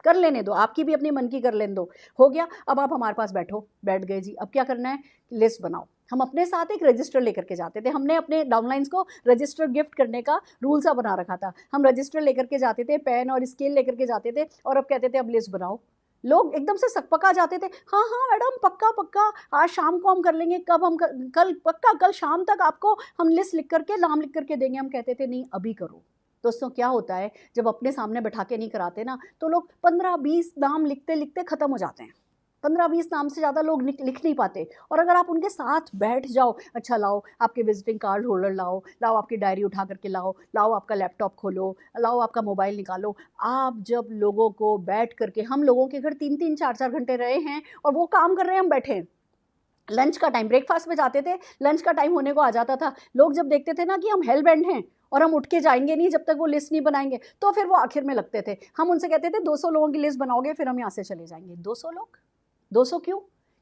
कर लेने दो, आपकी भी अपनी मन की कर लेने दो, हो गया अब आप हमारे पास बैठो। बैठ गए जी, अब क्या करना है, लिस्ट बनाओ। हम अपने साथ एक रजिस्टर लेकर के जाते थे, हमने अपने डाउनलाइंस को रजिस्टर गिफ्ट करने का रूल सा बना रखा था। हम रजिस्टर लेकर के जाते थे, पेन और स्केल लेकर के जाते थे और अब कहते थे अब लिस्ट बनाओ। लोग एकदम से सकपका जाते थे, हाँ हाँ मैडम पक्का पक्का, आज शाम को हम कर लेंगे, कब हम कल पक्का, कल शाम तक आपको हम लिस्ट लिख करके नाम लिख करके देंगे। हम कहते थे नहीं अभी करो। दोस्तों क्या होता है जब अपने सामने बैठा के नहीं कराते ना तो लोग 15-20 नाम लिखते लिखते ख़त्म हो जाते हैं। 15-20 नाम से ज़्यादा लोग लिख नहीं पाते। और अगर आप उनके साथ बैठ जाओ, अच्छा लाओ आपके विजिटिंग कार्ड होल्डर, लाओ लाओ आपकी डायरी उठा करके लाओ, लाओ आपका लैपटॉप खोलो, लाओ आपका मोबाइल निकालो। आप जब लोगों को बैठ करके, हम लोगों के घर 3-3 4-4 घंटे रहे हैं और वो काम कर रहे हैं, हम बैठे हैं। लंच का टाइम, ब्रेकफास्ट में जाते थे, लंच का टाइम होने को आ जाता था, लोग जब देखते थे ना कि हम हेल बेंट हैं और हम उठ के जाएंगे नहीं जब तक वो लिस्ट नहीं बनाएंगे, तो फिर वो आखिर में लगते थे। हम उनसे कहते थे 200 लोगों की लिस्ट बनाओगे, फिर हम यहाँ से चले जाएंगे। 200 लोग, 200 क्यों?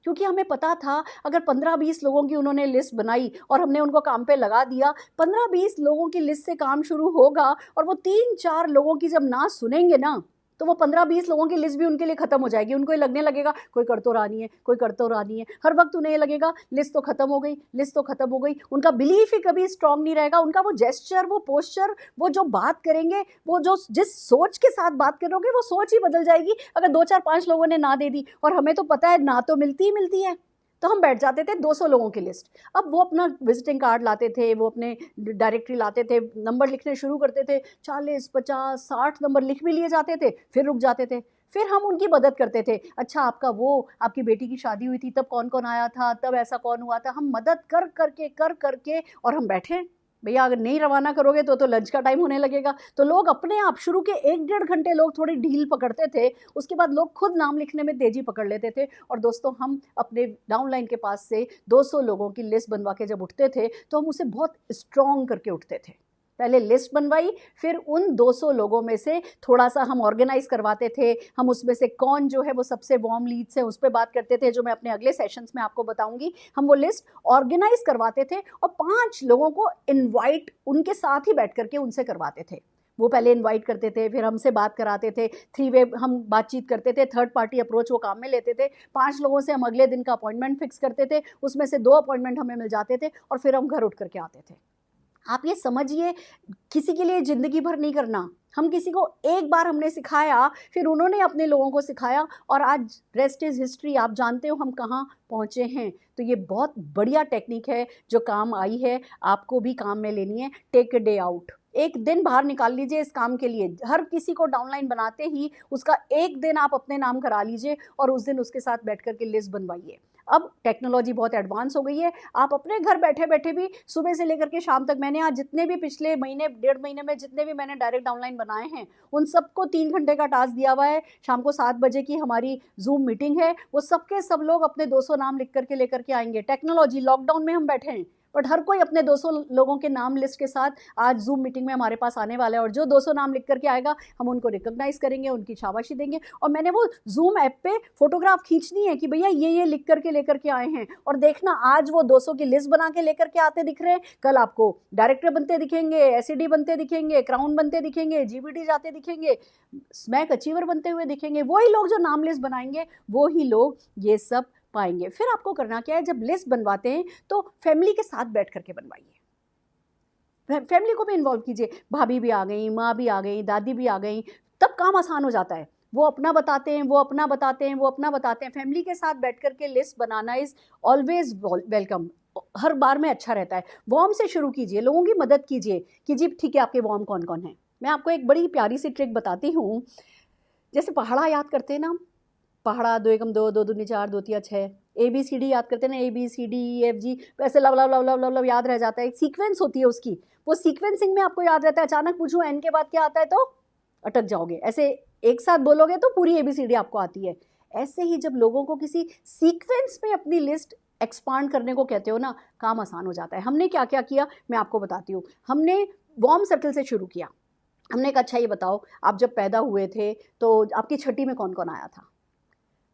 क्योंकि हमें पता था अगर 15-20 लोगों की उन्होंने लिस्ट बनाई और हमने उनको काम पे लगा दिया, 15-20 लोगों की लिस्ट से काम शुरू होगा और वो 3-4 लोगों की जब ना सुनेंगे ना तो वो 15-20 लोगों की लिस्ट भी उनके लिए खत्म हो जाएगी। उनको ये लगने लगेगा कोई कर तो रहा नहीं है, कोई कर तो रहा नहीं है, हर वक्त उन्हें ये लगेगा लिस्ट तो खत्म हो गई, लिस्ट तो खत्म हो गई। उनका बिलीफ ही कभी स्ट्रांग नहीं रहेगा, उनका वो जेस्चर, वो पोस्चर, वो जो बात करेंगे, वो जो जिस सोच के साथ बात करोगे वो सोच ही बदल जाएगी अगर 2-4-5 लोगों ने ना दे दी। और हमें तो पता है ना तो मिलती ही मिलती है। तो हम बैठ जाते थे 200 लोगों की लिस्ट। अब वो अपना विजिटिंग कार्ड लाते थे, वो अपने डायरेक्टरी लाते थे, नंबर लिखने शुरू करते थे, 40, 50, 60 नंबर लिख भी लिए जाते थे, फिर रुक जाते थे। फिर हम उनकी मदद करते थे, अच्छा आपका वो आपकी बेटी की शादी हुई थी तब कौन कौन आया था, तब ऐसा कौन हुआ था। हम मदद कर करके और हम बैठे। भैया अगर नहीं रवाना करोगे तो लंच का टाइम होने लगेगा। तो लोग अपने आप, शुरू के 1-1.5 घंटे लोग थोड़ी ढील पकड़ते थे, उसके बाद लोग खुद नाम लिखने में तेजी पकड़ लेते थे। और दोस्तों हम अपने डाउनलाइन के पास से 200 लोगों की लिस्ट बनवा के जब उठते थे तो हम उसे बहुत स्ट्रॉन्ग करके उठते थे। पहले लिस्ट बनवाई, फिर उन 200 लोगों में से थोड़ा सा हम ऑर्गेनाइज करवाते थे। हम उसमें से कौन जो है वो सबसे वार्म लीड्स है उस पर बात करते थे, जो मैं अपने अगले सेशंस में आपको बताऊंगी। हम वो लिस्ट ऑर्गेनाइज करवाते थे और 5 लोगों को इनवाइट उनके साथ ही बैठ करके उनसे करवाते थे। वो पहले इनवाइट करते थे, फिर हमसे बात कराते थे, 3 वे हम बातचीत करते थे, थर्ड पार्टी अप्रोच वो काम में लेते थे। 5 लोगों से हम अगले दिन का अपॉइंटमेंट फिक्स करते थे, उसमें से 2 अपॉइंटमेंट हमें मिल जाते थे और फिर हम घर उठ करके आते थे। आप ये समझिए, किसी के लिए ज़िंदगी भर नहीं करना। हम किसी को एक बार हमने सिखाया, फिर उन्होंने अपने लोगों को सिखाया और आज रेस्ट इज़ हिस्ट्री। आप जानते हो हम कहाँ पहुँचे हैं। तो ये बहुत बढ़िया टेक्निक है जो काम आई है, आपको भी काम में लेनी है। टेक अ डे आउट, एक दिन बाहर निकाल लीजिए इस काम के लिए। हर किसी को डाउनलाइन बनाते ही उसका एक दिन आप अपने नाम करा लीजिए और उस दिन उसके साथ बैठ कर के लिस्ट बनवाइए। अब टेक्नोलॉजी बहुत एडवांस हो गई है, आप अपने घर बैठे बैठे भी सुबह से लेकर के शाम तक, मैंने आज जितने भी पिछले महीने 1.5 महीने में जितने भी मैंने डायरेक्ट डाउनलाइन बनाए हैं उन सबको 3 घंटे का टास्क दिया हुआ है। शाम को 7 बजे की हमारी जूम मीटिंग है, वो सबके सब लोग अपने 200 नाम लिख करके लेकर के आएंगे। टेक्नोलॉजी, लॉकडाउन में हम बैठे हैं बट हर कोई अपने 200 लोगों के नाम लिस्ट के साथ आज जूम मीटिंग में हमारे पास आने वाला है। और जो 200 नाम लिख करके आएगा हम उनको रिकॉग्नाइज करेंगे, उनकी शाबाशी देंगे। और मैंने वो जूम ऐप पे फोटोग्राफ खींचनी है कि भैया ये लिख करके लेकर के आए हैं। और देखना आज वो 200 की लिस्ट बना के लेकर के आते दिख रहे हैं, कल आपको डायरेक्टर बनते दिखेंगे, एसईडी बनते दिखेंगे, क्राउन बनते दिखेंगे, जीबीटी जाते दिखेंगे, स्मैक अचीवर बनते हुए दिखेंगे। वही लोग जो नाम लिस्ट बनाएंगे वो ही लोग ये सब पाएंगे। फिर आपको करना क्या है, जब लिस्ट बनवाते हैं तो फैमिली के साथ बैठ करके बनवाइए, फैमिली को भी इन्वॉल्व कीजिए। भाभी भी आ गई, माँ भी आ गई, दादी भी आ गई, तब काम आसान हो जाता है। वो अपना बताते हैं, वो अपना बताते हैं, वो अपना बताते हैं। फैमिली के साथ बैठ कर के लिस्ट बनाना इज़ ऑलवेज वेलकम, हर बार में अच्छा रहता है। वॉर्म से शुरू कीजिए, लोगों की मदद कीजिए कि जी ठीक है, आपके वॉर्म कौन कौन है। मैं आपको एक बड़ी प्यारी सी ट्रिक बताती हूँ। जैसे पहाड़ा याद करते हैं ना, पहाड़ा, दो एकम दो, दो दूनी चार, दो तिया छः, ABCD याद करते हैं ना, ABCDEFG, वैसे love love love love love love याद रह जाता है। एक सीक्वेंस होती है उसकी, वो सीक्वेंसिंग में आपको याद रहता है। अचानक पूछूं N के बाद क्या आता है तो अटक जाओगे। ऐसे एक साथ बोलोगे तो पूरी ABCD आपको आती है। ऐसे ही जब लोगों को किसी सीक्वेंस में अपनी लिस्ट एक्सपांड करने को कहते हो ना, काम आसान हो जाता है। हमने क्या क्या किया मैं आपको बताती हूँ। हमने वार्म सर्कल से शुरू किया। हमने कहा अच्छा ये बताओ, आप जब पैदा हुए थे तो आपकी छठी में कौन कौन आया था,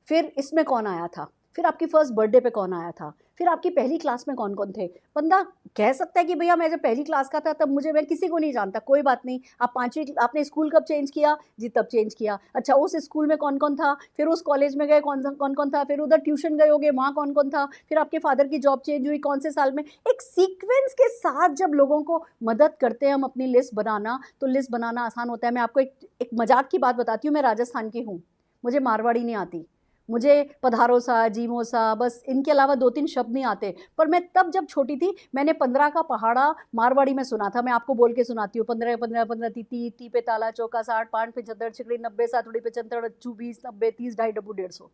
फिर इसमें कौन आया था, फिर आपकी फर्स्ट बर्थडे पे कौन आया था, फिर आपकी पहली क्लास में कौन कौन थे। बंदा कह सकता है कि भैया मैं जब पहली क्लास का था तब मैं किसी को नहीं जानता, कोई बात नहीं। आप पाँचवीं, आपने स्कूल कब चेंज किया जी, तब चेंज किया। अच्छा उस स्कूल में कौन कौन था, फिर उस कॉलेज में गए कौन कौन था, फिर उधर ट्यूशन गए होगे वहाँ कौन कौन था, फिर आपके फादर की जॉब चेंज हुई कौन से साल में। एक सीक्वेंस के साथ जब लोगों को मदद करते हैं हम अपनी लिस्ट बनाना, तो लिस्ट बनाना आसान होता है। मैं आपको एक मजाक की बात बताती हूँ। मैं राजस्थान की हूँ, मुझे मारवाड़ी नहीं आती, मुझे पधारो सा, जीमो सा, बस इनके अलावा 2-3 शब्द नहीं आते। पर मैं तब जब छोटी थी मैंने 15 का पहाड़ा मारवाड़ी में सुना था। मैं आपको बोल के सुनाती हूँ। 15 15 15 ती ती पे ताला चौका 60 5 75 छिकड़ी 90 सातुड़ी पे चंतर 20 90 30 ढाई डब्बू 150।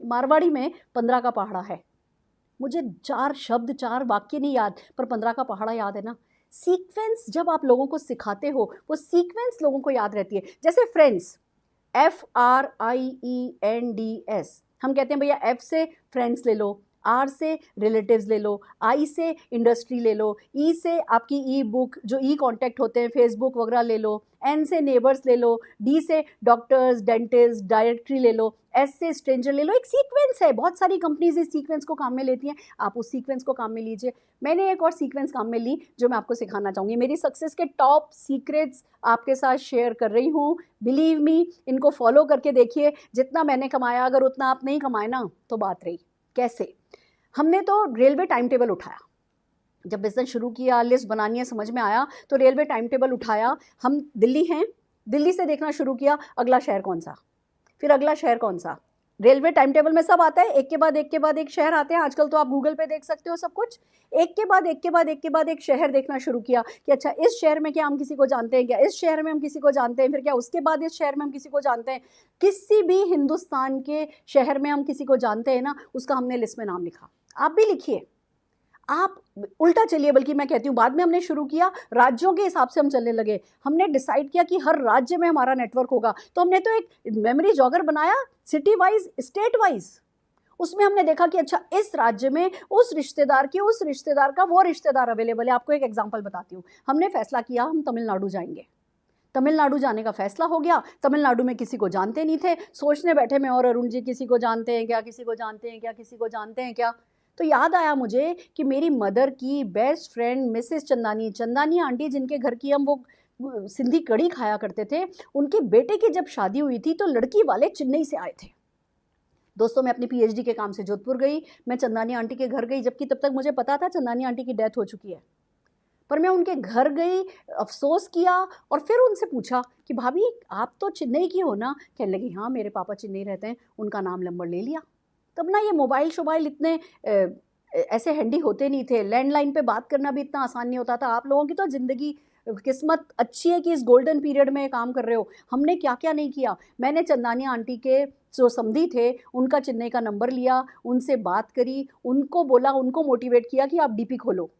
मारवाड़ी में 15 का पहाड़ा है। मुझे 4 शब्द 4 वाक्य नहीं याद, पर 15 का पहाड़ा याद है ना। सीक्वेंस जब आप लोगों को सिखाते हो, वो सीक्वेंस लोगों को याद रहती है। जैसे फ्रेंड्स, FRIENDS, हम कहते हैं भैया F से फ्रेंड्स ले लो, R से रिलेटिव्स ले लो, I से इंडस्ट्री ले लो, E से आपकी ई बुक जो ई कॉन्टैक्ट होते हैं फेसबुक वगैरह ले लो, N से नेबर्स ले लो, D से डॉक्टर्स डेंटिस्ट डायरेक्टरी ले लो, S से स्ट्रेंजर ले लो। एक सीक्वेंस है, बहुत सारी कंपनीज इस सीक्वेंस को काम में लेती हैं, आप उस सीक्वेंस को काम में लीजिए। मैंने एक और सीक्वेंस काम में ली जो मैं आपको सिखाना चाहूँगी। मेरी सक्सेस के टॉप सीक्रेट्स आपके साथ शेयर कर रही हूँ। बिलीव मी, इनको फॉलो करके देखिए। जितना मैंने कमाया अगर उतना आप नहीं कमाए ना तो बात रही। कैसे? हमने तो रेलवे टाइम टेबल उठाया, जब बिजनेस शुरू किया, लिस्ट बनानी है समझ में आया तो रेलवे टाइम टेबल उठाया। हम दिल्ली हैं, दिल्ली से देखना शुरू किया अगला शहर कौन सा, फिर अगला शहर कौन सा। रेलवे टाइम टेबल में सब आता है, एक के बाद एक के बाद एक शहर आते हैं। आजकल तो आप गूगल पे देख सकते हो सब कुछ। एक के बाद एक के बाद एक के बाद एक शहर देखना शुरू किया कि अच्छा इस शहर में क्या हम किसी को जानते हैं, क्या इस शहर में हम किसी को जानते हैं, फिर क्या उसके बाद इस शहर में हम किसी को जानते हैं। किसी भी हिंदुस्तान के शहर में हम किसी को जानते हैं ना, उसका हमने लिस्ट में नाम लिखा। आप भी लिखिए, आप उल्टा चलिए, बल्कि मैं कहती हूँ बाद में हमने शुरू किया राज्यों के हिसाब से हम चलने लगे। हमने डिसाइड किया कि हर राज्य में हमारा नेटवर्क होगा, तो हमने तो एक मेमोरी जॉगर बनाया, सिटी वाइज, स्टेट वाइज। उसमें हमने देखा कि अच्छा इस राज्य में उस रिश्तेदार की, उस रिश्तेदार का वो रिश्तेदार अवेलेबल है। आपको एक एग्जांपल बताती हूँ। हमने फैसला किया हम तमिलनाडु जाएंगे। तमिलनाडु जाने का फैसला हो गया। तमिलनाडु में किसी को जानते नहीं थे, सोचने बैठे मैं और अरुण जी किसी को जानते हैं क्या, किसी को जानते हैं क्या, किसी को जानते हैं क्या। तो याद आया मुझे कि मेरी मदर की best friend Mrs Chandani, Chandani aunty, जिनके घर की हम वो सिंधी कड़ी खाया करते थे, उनके बेटे की जब शादी हुई थी तो लड़की वाले चेन्नई से आए थे। दोस्तों मैं अपनी PhD के काम से जोधपुर गई, मैं चंदानी आंटी के घर गई, जबकि तब तक मुझे पता था चंदानी आंटी की डेथ हो चुकी है। पर मैं उनके घर गई, अफसोस किया और फिर उनसे पूछा कि भाभी आप तो चेन्नई की हो ना। कहने लगी हाँ मेरे पापा चेन्नई रहते हैं। उनका नाम नंबर ले लिया। तब ना ये मोबाइल शोबाइल इतने ऐसे हैंडी होते नहीं थे, लैंडलाइन पे बात करना भी इतना आसान नहीं होता था। आप लोगों की तो ज़िंदगी, किस्मत अच्छी है कि इस गोल्डन पीरियड में काम कर रहे हो। हमने क्या क्या नहीं किया। मैंने चंदानी आंटी के जो समधी थे उनका चेन्नई का नंबर लिया, उनसे बात करी, उनको बोला, उनको मोटिवेट किया कि आप DP खोलो।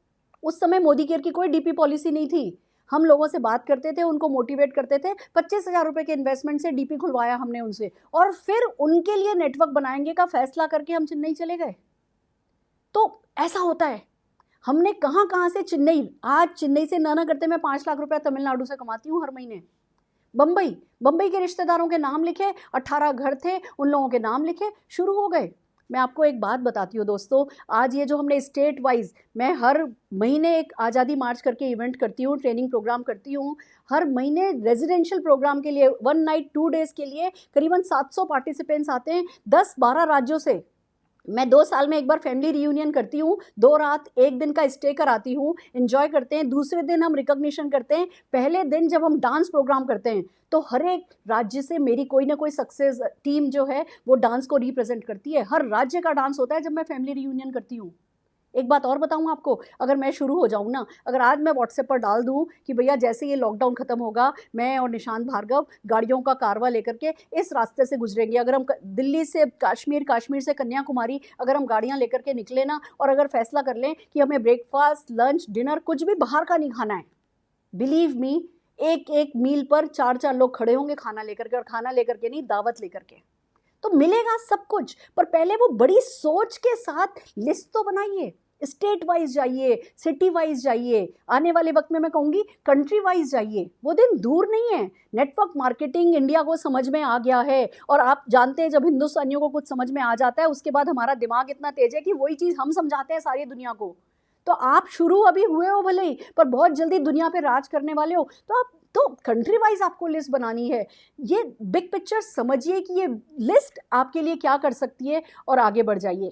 उस समय मोदी केयर की कोई DP पॉलिसी नहीं थी। हम लोगों से बात करते थे, उनको मोटिवेट करते थे। 25,000 रुपये के इन्वेस्टमेंट से DP खुलवाया हमने उनसे, और फिर उनके लिए नेटवर्क बनाएंगे का फैसला करके हम चेन्नई चले गए। तो ऐसा होता है। हमने कहाँ कहाँ से चेन्नई, आज चेन्नई से ना करते मैं 5 लाख रुपया तमिलनाडु से कमाती हूँ हर महीने। बम्बई के रिश्तेदारों के नाम लिखे, 18 घर थे उन लोगों के नाम लिखे, शुरू हो गए। मैं आपको एक बात बताती हूँ दोस्तों, आज ये जो हमने स्टेट वाइज, मैं हर महीने एक आज़ादी मार्च करके इवेंट करती हूँ, ट्रेनिंग प्रोग्राम करती हूँ। हर महीने रेजिडेंशियल प्रोग्राम के लिए 1 नाइट 2 डेज़ के लिए करीबन 700 पार्टिसिपेंट्स आते हैं 10-12 राज्यों से। मैं 2 साल में एक बार फैमिली रियूनियन करती हूँ, 2 रात 1 दिन का स्टे कराती हूँ, एन्जॉय करते हैं, दूसरे दिन हम रिकॉग्निशन करते हैं, पहले दिन जब हम डांस प्रोग्राम करते हैं, तो हर एक राज्य से मेरी कोई ना कोई सक्सेस टीम जो है वो डांस को रिप्रेजेंट करती है। हर राज्य का डांस होता है जब मैं फैमिली रियूनियन करती हूँ। एक बात और बताऊँ आपको, अगर मैं शुरू हो जाऊँ ना, अगर आज मैं व्हाट्सएप पर डाल दूँ कि भैया जैसे ये लॉकडाउन खत्म होगा, मैं और निशांत भार्गव गाड़ियों का कारवा लेकर के इस रास्ते से गुजरेंगे। अगर हम दिल्ली से कश्मीर, कश्मीर से कन्याकुमारी अगर हम गाड़ियाँ लेकर के निकले ना, और अगर फैसला कर लें कि हमें ब्रेकफास्ट, लंच, डिनर कुछ भी बाहर का नहीं खाना है, बिलीव मी, एक एक मील पर 4-4 लोग खड़े होंगे खाना लेकर के, और खाना लेकर के नहीं, दावत लेकर के। तो मिलेगा सब कुछ, पर पहले वो बड़ी सोच के साथ लिस्ट तो बनाइए। स्टेट वाइज जाइए, सिटी वाइज जाइए, आने वाले वक्त में मैं कहूँगी कंट्री वाइज जाइए। वो दिन दूर नहीं है। नेटवर्क मार्केटिंग इंडिया को समझ में आ गया है, और आप जानते हैं जब हिंदुस्तानियों को कुछ समझ में आ जाता है, उसके बाद हमारा दिमाग इतना तेज है कि वही चीज़ हम समझाते हैं सारी दुनिया को। तो आप शुरू अभी हुए हो भले ही, पर बहुत जल्दी दुनिया पे राज करने वाले हो, तो आप तो कंट्री वाइज आपको लिस्ट बनानी है। ये बिग पिक्चर समझिए कि ये लिस्ट आपके लिए क्या कर सकती है, और आगे बढ़ जाइए।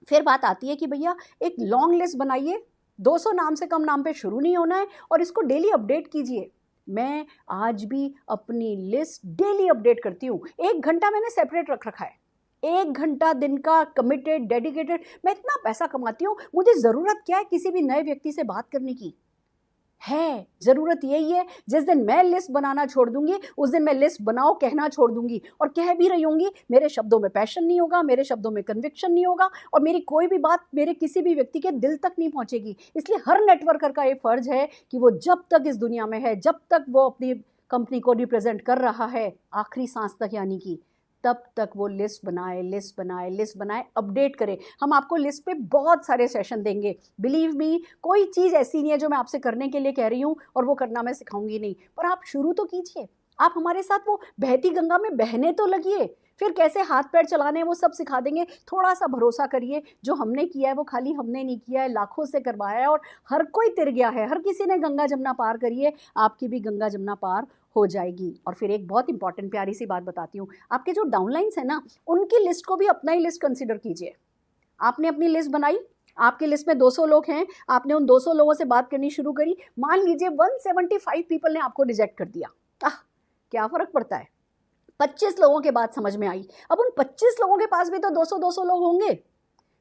फिर बात आती है कि भैया एक लॉन्ग लिस्ट बनाइए, 200 नाम से कम नाम पे शुरू नहीं होना है, और इसको डेली अपडेट कीजिए। मैं आज भी अपनी लिस्ट डेली अपडेट करती हूँ। 1 घंटा मैंने सेपरेट रख रखा है, 1 घंटा दिन का कमिटेड, डेडिकेटेड। मैं इतना पैसा कमाती हूँ, मुझे ज़रूरत क्या है किसी भी नए व्यक्ति से बात करने की? है ज़रूरत यही है, जिस दिन मैं लिस्ट बनाना छोड़ दूंगी, उस दिन मैं लिस्ट बनाओ कहना छोड़ दूंगी, और कह भी रही होंगी, मेरे शब्दों में पैशन नहीं होगा, मेरे शब्दों में कन्विक्शन नहीं होगा, और मेरी कोई भी बात मेरे किसी भी व्यक्ति के दिल तक नहीं पहुंचेगी। इसलिए हर नेटवर्कर का ये फर्ज है कि वो जब तक इस दुनिया में है, जब तक वो अपनी कंपनी को रिप्रेजेंट कर रहा है, आखिरी सांस तक यानी कि, तब तक वो लिस्ट बनाए, लिस्ट बनाए, लिस्ट बनाए, अपडेट करें। हम आपको लिस्ट पे बहुत सारे सेशन देंगे, बिलीव मी। कोई चीज़ ऐसी नहीं है जो मैं आपसे करने के लिए कह रही हूँ और वो करना मैं सिखाऊंगी नहीं, पर आप शुरू तो कीजिए। आप हमारे साथ वो बहती गंगा में बहने तो लगिए, फिर कैसे हाथ पैर चलाने हैं वो सब सिखा देंगे। थोड़ा सा भरोसा करिए, जो हमने किया है वो खाली हमने नहीं किया है, लाखों से करवाया है, और हर कोई तिर गया है, हर किसी ने गंगा जमुना पार करिए, आपकी भी गंगा जमुना पार हो जाएगी। और फिर एक बहुत इंपॉर्टेंट प्यारी सी बात बताती हूँ, आपके जो डाउनलाइंस है ना, उनकी लिस्ट को भी अपना ही लिस्ट कंसिडर कीजिए। आपने अपनी लिस्ट बनाई, आपकी लिस्ट में 200 लोग हैं, आपने उन 200 लोगों से बात करनी शुरू करी, मान लीजिए 175 पीपल ने आपको रिजेक्ट कर दिया। क्या फ़र्क पड़ता है, 25 लोगों के बाद समझ में आई। अब उन 25 लोगों के पास भी तो 200-200 लोग होंगे,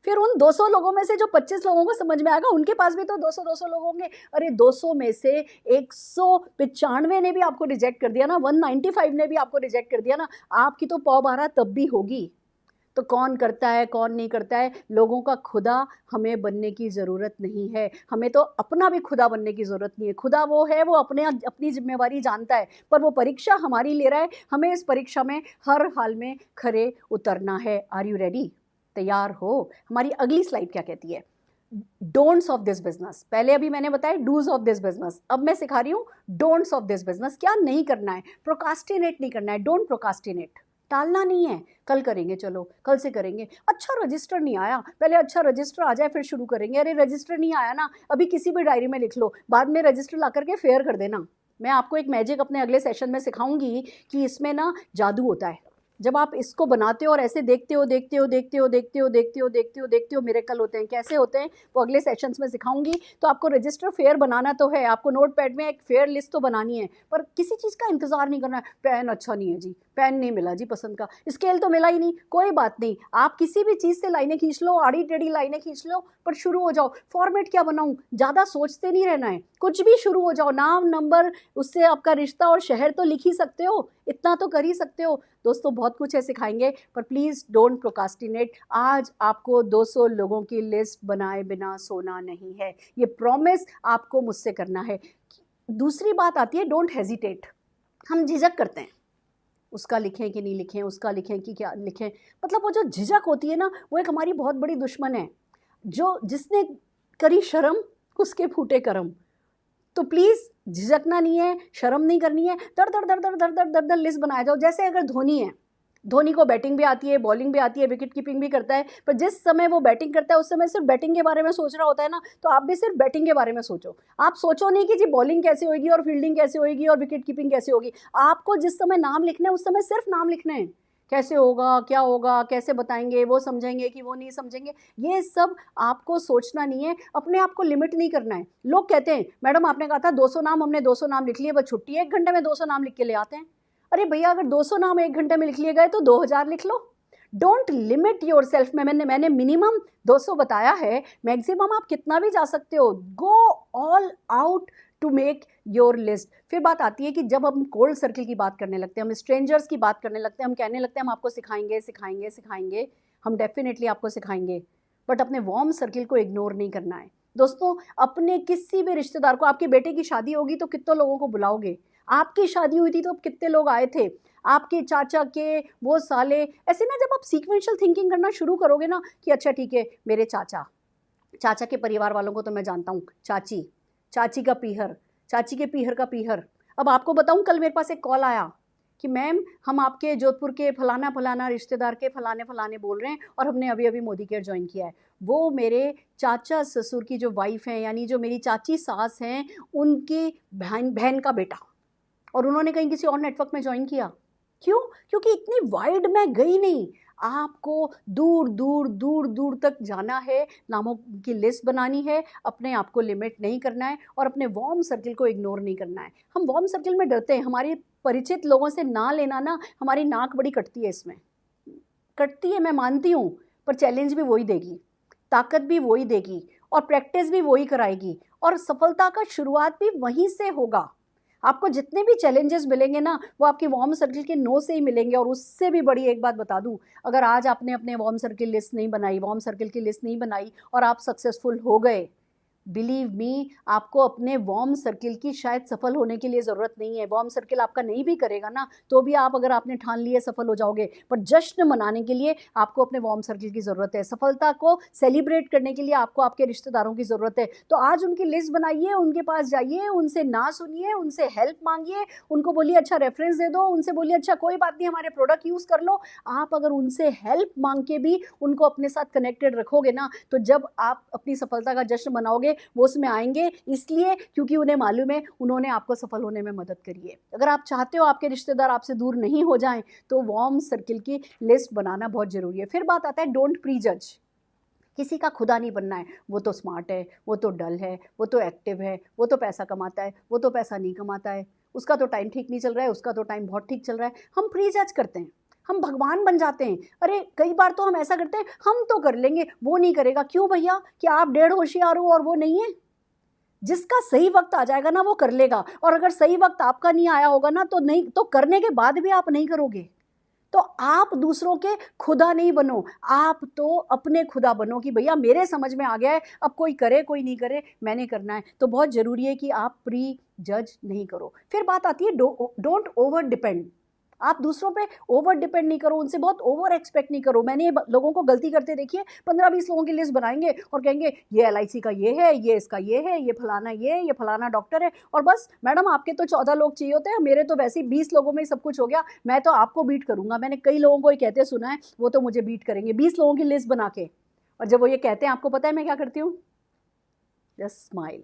फिर उन 200 लोगों में से जो 25 लोगों को समझ में आएगा, उनके पास भी तो 200-200 लोग होंगे। अरे 200 में से 195 ने भी आपको रिजेक्ट कर दिया ना, 195 ने भी आपको रिजेक्ट कर दिया ना, आपकी तो पौ-बारह तब भी होगी। तो कौन करता है कौन नहीं करता है, लोगों का खुदा हमें बनने की ज़रूरत नहीं है, हमें तो अपना भी खुदा बनने की ज़रूरत नहीं है। खुदा वो है, वो अपनी जिम्मेवारी जानता है, पर वो परीक्षा हमारी ले रहा है, हमें इस परीक्षा में हर हाल में खरे उतरना है। Are you ready? तैयार हो? हमारी अगली स्लाइड क्या कहती है? Don'ts of this business. पहले अभी मैंने बताया डूज ऑफ दिस बिजनेस, अब मैं सिखा रही हूँ डोंट्स ऑफ दिस बिजनेस। क्या नहीं करना है? प्रोकास्टिनेट नहीं करना है, डोंट प्रोकास्टिनेट, टालना नहीं है। कल करेंगे, चलो कल से करेंगे। अच्छा रजिस्टर नहीं आया, पहले अच्छा रजिस्टर आ जाए फिर शुरू करेंगे। अरे रजिस्टर नहीं आया ना, अभी किसी भी डायरी में लिख लो, बाद में रजिस्टर ला करके फेयर कर देना। मैं आपको एक मैजिक अपने अगले सेशन में सिखाऊंगी कि इसमें ना जादू होता है। जब आप इसको बनाते हो और ऐसे देखते हो देखते हो देखते हो देखते हो देखते हो देखते हो देखते हो मिरेकल होते हैं। कैसे होते हैं वो अगले सेशंस में सिखाऊंगी। तो आपको रजिस्टर फेयर बनाना तो है, आपको नोट पैड में एक फेयर लिस्ट तो बनानी है, पर किसी चीज़ का इंतजार नहीं करना है। पेन अच्छा नहीं है जी, पेन नहीं मिला जी पसंद का, स्केल तो मिला ही नहीं, कोई बात नहीं, आप किसी भी चीज़ से लाइनें खींच लो, आड़ी टेढ़ी लाइनें खींच लो, पर शुरू हो जाओ। फॉर्मेट क्या बनाऊँ, ज़्यादा सोचते नहीं रहना है, कुछ भी शुरू हो जाओ। नाम, नंबर, उससे आपका रिश्ता और शहर तो लिख ही सकते हो, इतना तो कर ही सकते हो। दोस्तों बहुत कुछ है सिखाएंगे, पर प्लीज़ डोंट प्रोकास्टिनेट। आज आपको 200 लोगों की लिस्ट बनाए बिना सोना नहीं है, ये प्रॉमिस आपको मुझसे करना है। दूसरी बात आती है डोंट हेजिटेट। हम झिझक करते हैं, उसका लिखें कि नहीं लिखें, उसका लिखें कि क्या लिखें। मतलब वो जो झिझक होती है ना, वो एक हमारी बहुत बड़ी दुश्मन है। जो जिसने करी शर्म उसके फूटे करम। तो प्लीज़ झिझकना नहीं है, शर्म नहीं करनी है, दर दर दर दर दर दर दर दर लिस्ट बनाया जाओ। जैसे अगर धोनी है, धोनी को बैटिंग भी आती है, बॉलिंग भी आती है, विकेट कीपिंग भी करता है, पर जिस समय वो बैटिंग करता है उस समय सिर्फ बैटिंग के बारे में सोच रहा होता है ना, तो आप भी सिर्फ बैटिंग के बारे में सोचो। आप सोचो नहीं कि जी बॉलिंग कैसे होगी और फील्डिंग कैसे होगी और विकेट कीपिंग कैसे होगी। आपको जिस समय नाम लिखना है उस समय सिर्फ नाम लिखना है। कैसे होगा, क्या होगा, कैसे बताएंगे, वो समझेंगे कि वो नहीं समझेंगे, ये सब आपको सोचना नहीं है, अपने आप को लिमिट नहीं करना है। लोग कहते हैं मैडम आपने कहा था 200 नाम, हमने 200 नाम लिख लिए, बस छुट्टी है, 1 घंटे में 200 नाम लिख के ले आते हैं। अरे भैया अगर 200 नाम 1 घंटे में लिख लिए गए तो 2000 लिख लो। Don't limit yourself. मैंने मिनिमम 200 बताया है, मैक्सिमम आप कितना भी जा सकते हो। Go all out to make your list. फिर बात आती है कि जब हम कोल्ड सर्किल की बात करने लगते हैं, हम स्ट्रेंजर्स की बात करने लगते हैं, हम कहने लगते हैं हम आपको सिखाएंगे सिखाएंगे सिखाएंगे, हम डेफिनेटली आपको सिखाएंगे, बट अपने वार्म सर्किल को इग्नोर नहीं करना है। दोस्तों अपने किसी भी रिश्तेदार को, आपके बेटे की शादी होगी तो कितने लोगों को बुलाओगे, आपकी शादी हुई थी तो कितने लोग आए थे, आपके चाचा के वो साले, ऐसे ना जब आप सीक्वेंशियल थिंकिंग करना शुरू करोगे ना कि अच्छा ठीक है मेरे चाचा के परिवार वालों को तो मैं जानता हूँ, चाची का पीहर, चाची के पीहर का पीहर। अब आपको बताऊँ, कल मेरे पास एक कॉल आया कि मैम हम आपके जोधपुर के फलाना फलाना रिश्तेदार के फलाने फलाने बोल रहे हैं और हमने अभी अभी मोदी केयर ज्वाइन किया है। वो मेरे चाचा ससुर की जो वाइफ है, यानी जो मेरी चाची सास हैं, उनकी बहन का बेटा, और उन्होंने कहीं किसी और नेटवर्क में ज्वाइन किया। क्यों? क्योंकि इतनी वाइड मैं गई नहीं। आपको दूर दूर दूर दूर तक जाना है, नामों की लिस्ट बनानी है, अपने आप को लिमिट नहीं करना है और अपने वार्म सर्किल को इग्नोर नहीं करना है। हम वार्म सर्किल में डरते हैं, हमारे परिचित लोगों से ना लेना ना, हमारी नाक बड़ी कटती है, इसमें कटती है मैं मानती हूँ, पर चैलेंज भी वही देगी, ताकत भी वही देगी और प्रैक्टिस भी वही कराएगी और सफलता का शुरुआत भी वहीं से होगा। आपको जितने भी चैलेंजेस मिलेंगे ना, वो आपके वार्म सर्किल के नो से ही मिलेंगे। और उससे भी बड़ी एक बात बता दूं, अगर आज आपने अपने वार्म सर्किल लिस्ट नहीं बनाई, वार्म सर्किल की लिस्ट नहीं बनाई और आप सक्सेसफुल हो गए, बिलीव मी, आपको अपने वार्म सर्किल की शायद सफल होने के लिए ज़रूरत नहीं है। वार्म सर्किल आपका नहीं भी करेगा ना तो भी आप, अगर आपने ठान लिए, सफल हो जाओगे। पर जश्न मनाने के लिए आपको अपने वार्म सर्किल की ज़रूरत है, सफलता को सेलिब्रेट करने के लिए आपको आपके रिश्तेदारों की ज़रूरत है। तो आज उनकी लिस्ट बनाइए, उनके पास जाइए, उनसे ना सुनिए, उनसे हेल्प मांगिए, उनको बोलिए अच्छा रेफरेंस दे दो, उनसे बोलिए अच्छा कोई बात नहीं हमारे प्रोडक्ट यूज़ कर लो। आप अगर उनसे हेल्प मांग के भी उनको अपने साथ कनेक्टेड रखोगे ना, तो जब आप अपनी सफलता का जश्न मनाओगे वो उसमें आएंगे, इसलिए क्योंकि उन्हें मालूम है उन्होंने आपको सफल होने में मदद करी है। अगर आप चाहते हो आपके रिश्तेदार आपसे दूर नहीं हो जाएं तो वार्म सर्किल की लिस्ट बनाना बहुत ज़रूरी है। फिर बात आता है डोंट प्री जज। किसी का खुदा नहीं बनना है, वो तो स्मार्ट है, वो तो डल है, वो तो एक्टिव है, वो तो पैसा कमाता है, वो तो पैसा नहीं कमाता है, उसका तो टाइम ठीक नहीं चल रहा है, उसका तो टाइम बहुत ठीक चल रहा है। हम प्री जज करते हैं, हम भगवान बन जाते हैं। अरे कई बार तो हम ऐसा करते हैं, हम तो कर लेंगे, वो नहीं करेगा। क्यों भैया? कि आप 1.5 होशियार हो और वो नहीं है? जिसका सही वक्त आ जाएगा ना वो कर लेगा, और अगर सही वक्त आपका नहीं आया होगा ना तो नहीं, तो करने के बाद भी आप नहीं करोगे। तो आप दूसरों के खुदा नहीं बनो, आप तो अपने खुदा बनो कि भैया मेरे समझ में आ गया है, अब कोई करे कोई नहीं करे, मैंने करना है। तो बहुत ज़रूरी है कि आप प्री जज नहीं करो। फिर बात आती है डोंट ओवर डिपेंड। आप दूसरों पे ओवर डिपेंड नहीं करो, उनसे बहुत ओवर एक्सपेक्ट नहीं करो। मैंने लोगों को गलती करते देखिए, 15-20 लोगों की लिस्ट बनाएंगे और कहेंगे ये LIC का ये है, ये इसका ये है, ये फलाना डॉक्टर है, और बस मैडम आपके तो 14 लोग चाहिए होते हैं, मेरे तो वैसे ही 20 लोगों में सब कुछ हो गया, मैं तो आपको बीट करूंगा। मैंने कई लोगों को ये कहते सुना है, वो तो मुझे बीट करेंगे 20 लोगों की लिस्ट बना के। और जब वो ये कहते हैं, आपको पता है मैं क्या करती हूँ? Just smile.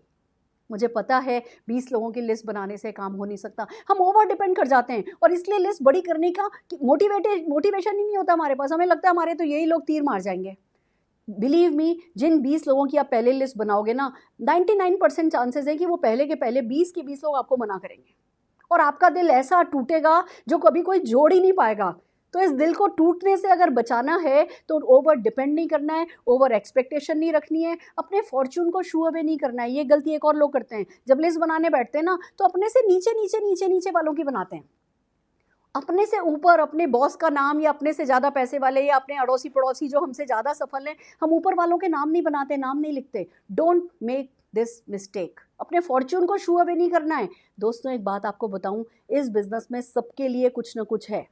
मुझे पता है 20 लोगों की लिस्ट बनाने से काम हो नहीं सकता। हम ओवर डिपेंड कर जाते हैं और इसलिए लिस्ट बड़ी करने का मोटिवेशन ही नहीं होता हमारे पास। हमें लगता है हमारे तो यही लोग तीर मार जाएंगे। बिलीव मी, जिन 20 लोगों की आप पहले लिस्ट बनाओगे ना, 99% चांसेस है कि वो पहले के पहले 20 के 20 लोग आपको मना करेंगे और आपका दिल ऐसा टूटेगा जो कभी कोई जोड़ ही नहीं पाएगा। तो इस दिल को टूटने से अगर बचाना है तो ओवर डिपेंड नहीं करना है, ओवर एक्सपेक्टेशन नहीं रखनी है, अपने फॉर्चून को शू अवे नहीं करना है। ये गलती एक और लोग करते हैं, जब लिस्ट बनाने बैठते हैं ना तो अपने से नीचे नीचे नीचे नीचे वालों की बनाते हैं, अपने से ऊपर अपने बॉस का नाम या अपने से ज़्यादा पैसे वाले या अपने अड़ोसी पड़ोसी जो हमसे ज़्यादा सफल हैं, हम ऊपर वालों के नाम नहीं बनाते, नाम नहीं लिखते। Don't make this mistake. अपने फॉर्च्यून को शू अवे नहीं करना है। दोस्तों एक बात आपको बताऊं, इस बिजनेस में सबके लिए कुछ ना कुछ है,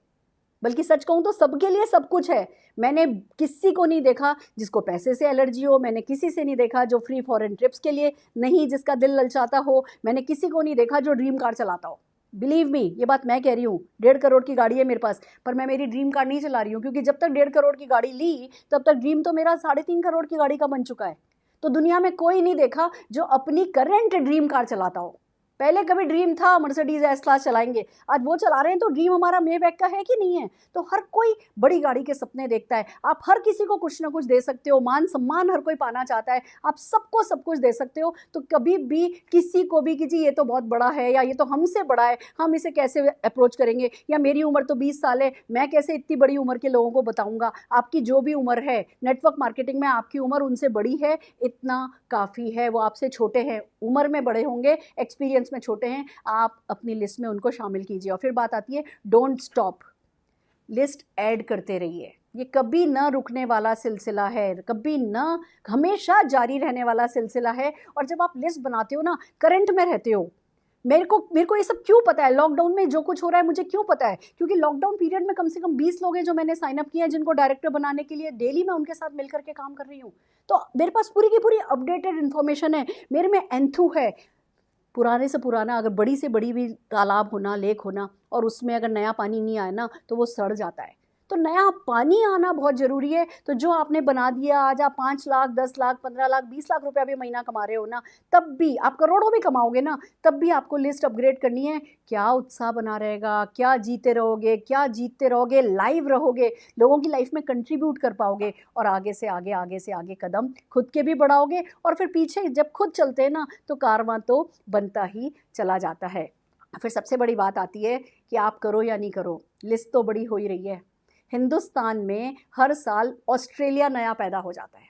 बल्कि सच कहूं तो सबके लिए सब कुछ है। मैंने किसी को नहीं देखा जिसको पैसे से एलर्जी हो, मैंने किसी से नहीं देखा जो फ्री फॉरेन ट्रिप्स के लिए नहीं, जिसका दिल ललचाता हो, मैंने किसी को नहीं देखा जो ड्रीम कार चलाता हो। बिलीव मी, ये बात मैं कह रही हूँ। 1.5 करोड़ की गाड़ी है मेरे पास, पर मैं मेरी ड्रीम कार नहीं चला रही हूँ, क्योंकि जब तक 1.5 करोड़ की गाड़ी ली तब तक ड्रीम तो मेरा 3.5 करोड़ की गाड़ी का बन चुका है। तो दुनिया में कोई नहीं देखा जो अपनी करंट ड्रीम कार चलाता हो। पहले कभी ड्रीम था मर्सिडीज एस क्लास चलाएंगे, आज वो चला रहे हैं, तो ड्रीम हमारा मेबैक का है कि नहीं है? तो हर कोई बड़ी गाड़ी के सपने देखता है। आप हर किसी को कुछ ना कुछ दे सकते हो, मान सम्मान हर कोई पाना चाहता है, आप सबको सब कुछ दे सकते हो। तो कभी भी किसी को भी कि जी ये तो बहुत बड़ा है, या ये तो हमसे बड़ा है, हम इसे कैसे अप्रोच करेंगे, या मेरी उम्र तो 20 साल है, मैं कैसे इतनी बड़ी उम्र के लोगों को बताऊंगा। आपकी जो भी उम्र है नेटवर्क मार्केटिंग में, आपकी उम्र उनसे बड़ी है, इतना काफ़ी है। वो आपसे छोटे हैं, उम्र में बड़े होंगे, एक्सपीरियंस में छोटे हैं, आप अपनी लिस्ट में उनको शामिल कीजिए। और फिर बात आती है डोंट स्टॉप, लिस्ट ऐड करते रहिए। ये कभी ना रुकने वाला सिलसिला है, कभी ना, हमेशा जारी रहने वाला सिलसिला है। और जब आप लिस्ट बनाते हो ना, करंट में रहते हो। मेरे को ये सब क्यों पता है, लॉकडाउन में जो कुछ हो रहा है मुझे क्यों पता है? क्योंकि लॉकडाउन पीरियड में कम से कम 20 लोग हैं जो मैंने साइन अप किए हैं, जिनको डायरेक्टर बनाने के लिए डेली मैं उनके साथ मिलकर के काम कर रही हूँ। तो मेरे पास पूरी की पूरी अपडेटेड इन्फॉर्मेशन है, मेरे में एंथू है। पुराने से पुराना, अगर बड़ी से बड़ी भी तालाब होना, लेक होना, और उसमें अगर नया पानी नहीं आए ना तो वो सड़ जाता है। तो नया पानी आना बहुत ज़रूरी है। तो जो आपने बना दिया, आज आप 5 लाख, 10 लाख, 15 लाख, 20 लाख रुपया भी महीना कमा रहे हो ना, तब भी आप करोड़ों भी कमाओगे ना, तब भी आपको लिस्ट अपग्रेड करनी है। क्या उत्साह बना रहेगा, क्या जीते रहोगे, क्या जीतते रहोगे, लाइव रहोगे, लोगों की लाइफ में कंट्रीब्यूट कर पाओगे, और आगे से आगे, आगे से आगे कदम खुद के भी बढ़ाओगे। और फिर पीछे जब खुद चलते हैं ना, तो कारवां तो बनता ही चला जाता है। फिर सबसे बड़ी बात आती है कि आप करो या नहीं करो, लिस्ट तो बड़ी हो ही रही है। हिंदुस्तान में हर साल ऑस्ट्रेलिया नया पैदा हो जाता है,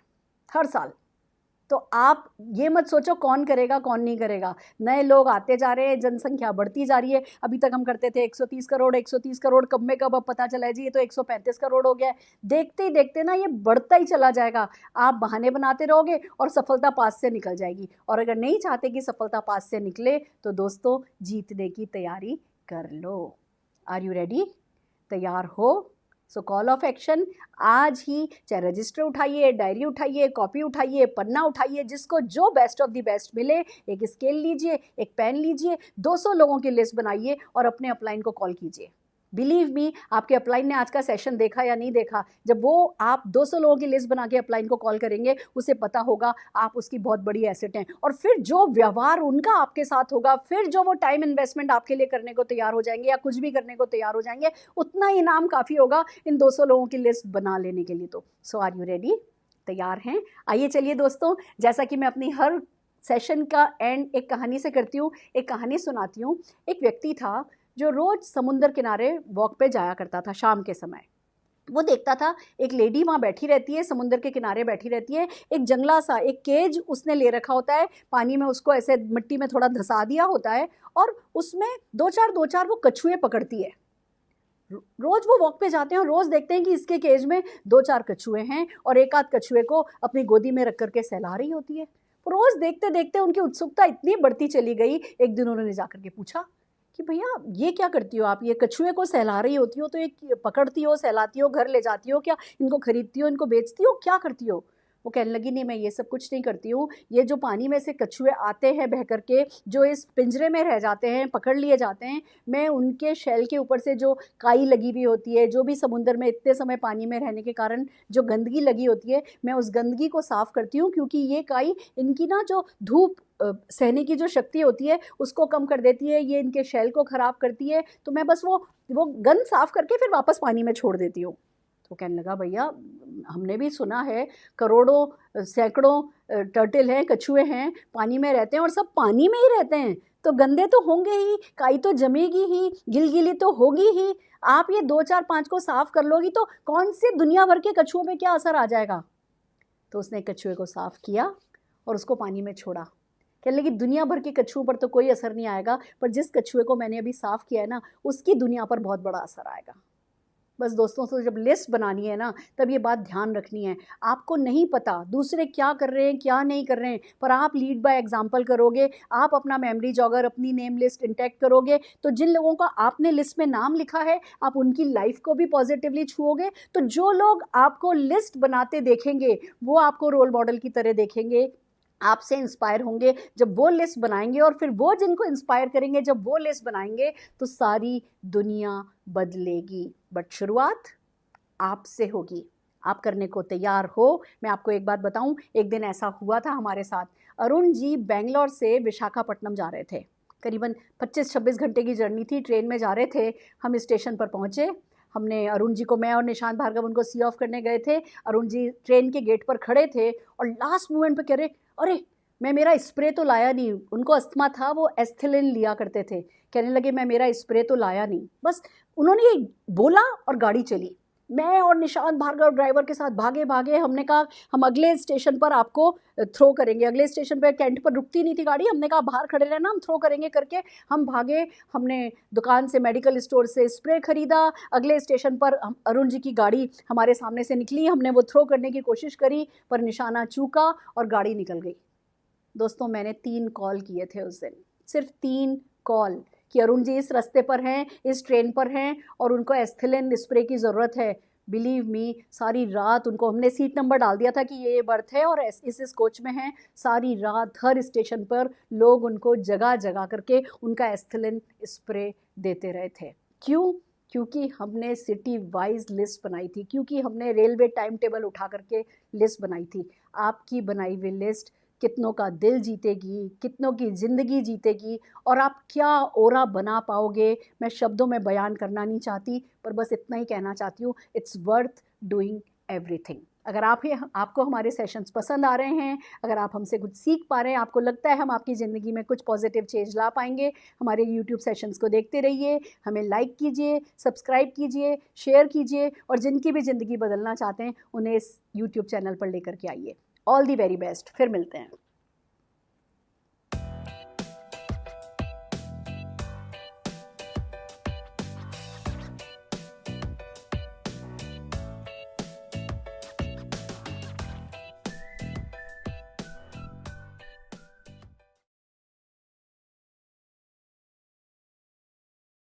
हर साल। तो आप ये मत सोचो कौन करेगा कौन नहीं करेगा, नए लोग आते जा रहे हैं, जनसंख्या बढ़ती जा रही है। अभी तक हम करते थे 130 करोड़, 130 करोड़, कब में कब अब पता चला है जी ये तो 135 करोड़ हो गया है। देखते ही देखते ना ये बढ़ता ही चला जाएगा। आप बहाने बनाते रहोगे और सफलता पास से निकल जाएगी। और अगर नहीं चाहते कि सफलता पास से निकले, तो दोस्तों जीतने की तैयारी कर लो। Are you ready? तैयार हो? सो कॉल ऑफ एक्शन आज ही, चाहे रजिस्टर उठाइए, डायरी उठाइए, कॉपी उठाइए, पन्ना उठाइए, जिसको जो बेस्ट ऑफ द बेस्ट मिले, एक स्केल लीजिए, एक पेन लीजिए, 200 लोगों की लिस्ट बनाइए और अपने अपलाइन को कॉल कीजिए। बिलीव मी, आपके अपलाइन ने आज का सेशन देखा या नहीं देखा, जब वो आप 200 लोगों की लिस्ट बना के अपलाइन को कॉल करेंगे, उसे पता होगा आप उसकी बहुत बड़ी एसेट हैं। और फिर जो व्यवहार उनका आपके साथ होगा, फिर जो वो टाइम इन्वेस्टमेंट आपके लिए करने को तैयार हो जाएंगे या कुछ भी करने को तैयार हो जाएंगे, उतना इनाम काफ़ी होगा इन 200 लोगों की लिस्ट बना लेने के लिए। तो सो आर यू रेडी? तैयार हैं? आइए चलिए दोस्तों, जैसा कि मैं अपनी हर सेशन का एंड एक कहानी से करती हूँ, एक कहानी सुनाती हूँ। एक व्यक्ति था जो रोज़ समुंदर किनारे वॉक पे जाया करता था शाम के समय। वो देखता था एक लेडी वहाँ बैठी रहती है, समुंदर के किनारे बैठी रहती है, एक जंगला सा एक केज उसने ले रखा होता है, पानी में उसको ऐसे मिट्टी में थोड़ा धंसा दिया होता है, और उसमें दो चार वो कछुए पकड़ती है। रोज़ वो वॉक पे जाते हैं और रोज़ देखते हैं कि इसके केज में 2-4 कछुए हैं, और एक आध कछुए को अपनी गोदी में रख करके सहला रही होती है। रोज़ देखते देखते उनकी उत्सुकता इतनी बढ़ती चली गई, एक दिन उन्होंने जाकर के पूछा कि भैया ये क्या करती हो आप, ये कछुए को सहला रही होती हो तो ये पकड़ती हो, सहलाती हो, घर ले जाती हो क्या, इनको खरीदती हो, इनको बेचती हो, क्या करती हो? वो कहने लगी नहीं, मैं ये सब कुछ नहीं करती हूँ, ये जो पानी में से कछुए आते हैं बह करके, जो इस पिंजरे में रह जाते हैं, पकड़ लिए जाते हैं, मैं उनके शेल के ऊपर से जो काई लगी हुई होती है, जो भी समुद्र में इतने समय पानी में रहने के कारण जो गंदगी लगी होती है, मैं उस गंदगी को साफ़ करती हूँ, क्योंकि ये काई इनकी ना जो धूप सहने की जो शक्ति होती है उसको कम कर देती है, ये इनके शेल को ख़राब करती है, तो मैं बस वो गंद साफ़ करके फिर वापस पानी में छोड़ देती हूँ। तो कहने लगा भैया हमने भी सुना है करोड़ों सैकड़ों टर्टल हैं, कछुए हैं, पानी में रहते हैं और सब पानी में ही रहते हैं, तो गंदे तो होंगे ही, काई तो जमेगी ही, गिलगिली तो होगी ही, आप ये 2-4-5 को साफ़ कर लोगी तो कौन से दुनिया भर के कछुओं पे क्या असर आ जाएगा? तो उसने कछुए को साफ़ किया और उसको पानी में छोड़ा। कहने लगी दुनिया भर के कछुओं पर तो कोई असर नहीं आएगा, पर जिस कछुए को मैंने अभी साफ़ किया है ना, उसकी दुनिया पर बहुत बड़ा असर आएगा। बस दोस्तों, से जब लिस्ट बनानी है ना, तब ये बात ध्यान रखनी है, आपको नहीं पता दूसरे क्या कर रहे हैं क्या नहीं कर रहे हैं, पर आप लीड बाय एग्जांपल करोगे, आप अपना मेमोरी जॉगर, अपनी नेम लिस्ट इंटैक्ट करोगे, तो जिन लोगों का आपने लिस्ट में नाम लिखा है, आप उनकी लाइफ को भी पॉजिटिवली छुओगे। तो जो लोग आपको लिस्ट बनाते देखेंगे, वो आपको रोल मॉडल की तरह देखेंगे, आपसे इंस्पायर होंगे जब वो लिस्ट बनाएंगे, और फिर वो जिनको इंस्पायर करेंगे जब वो लिस्ट बनाएंगे, तो सारी दुनिया बदलेगी। बट शुरुआत आपसे होगी। आप करने को तैयार हो? मैं आपको एक बात बताऊं, एक दिन ऐसा हुआ था हमारे साथ। अरुण जी बेंगलोर से विशाखापट्टनम जा रहे थे, करीबन 25-26 घंटे की जर्नी थी, ट्रेन में जा रहे थे। हम स्टेशन पर पहुँचे, हमने अरुण जी को, मैं और निशांत भार्गव उनको सी ऑफ करने गए थे। अरुण जी ट्रेन के गेट पर खड़े थे और लास्ट मोमेंट पे कह रहे, अरे मैं मेरा स्प्रे तो लाया नहीं। उनको अस्थमा था, वो एस्थेलिन लिया करते थे। कहने लगे मैं मेरा स्प्रे तो लाया नहीं। बस उन्होंने ये बोला और गाड़ी चली। मैं और निशांत भार्गव ड्राइवर के साथ भागे भागे, हमने कहा हम अगले स्टेशन पर आपको थ्रो करेंगे। अगले स्टेशन पर कैंट पर रुकती नहीं थी गाड़ी, हमने कहा बाहर खड़े रहना, हम थ्रो करेंगे करके हम भागे। हमने दुकान से, मेडिकल स्टोर से स्प्रे खरीदा। अगले स्टेशन पर अरुण जी की गाड़ी हमारे सामने से निकली, हमने वो थ्रो करने की कोशिश करी पर निशाना चूका और गाड़ी निकल गई। दोस्तों मैंने 3 कॉल किए थे उस दिन, सिर्फ 3 कॉल कि अरुण जी इस रास्ते पर हैं, इस ट्रेन पर हैं और उनको एस्थेलिन स्प्रे की ज़रूरत है। बिलीव मी, सारी रात उनको हमने सीट नंबर डाल दिया था कि ये बर्थ है और इस कोच में हैं। सारी रात हर स्टेशन पर लोग उनको जगह जगह करके उनका एस्थेलिन स्प्रे देते रहे थे। क्यों? क्योंकि हमने सिटी वाइज लिस्ट बनाई थी, क्योंकि हमने रेलवे टाइम टेबल उठा करके लिस्ट बनाई थी। आपकी बनाई हुई लिस्ट कितनों का दिल जीतेगी, कितनों की ज़िंदगी जीतेगी और आप क्या ऑरा बना पाओगे, मैं शब्दों में बयान करना नहीं चाहती, पर बस इतना ही कहना चाहती हूँ, इट्स वर्थ डूइंग एवरीथिंग। अगर आपको हमारे सेशंस पसंद आ रहे हैं, अगर आप हमसे कुछ सीख पा रहे हैं, आपको लगता है हम आपकी ज़िंदगी में कुछ पॉजिटिव चेंज ला पाएंगे, हमारे यूट्यूब सेशंस को देखते रहिए, हमें लाइक कीजिए, सब्सक्राइब कीजिए, शेयर कीजिए और जिनकी भी ज़िंदगी बदलना चाहते हैं उन्हें इस यूट्यूब चैनल पर लेकर के आइए। ऑल दी वेरी बेस्ट, फिर मिलते हैं।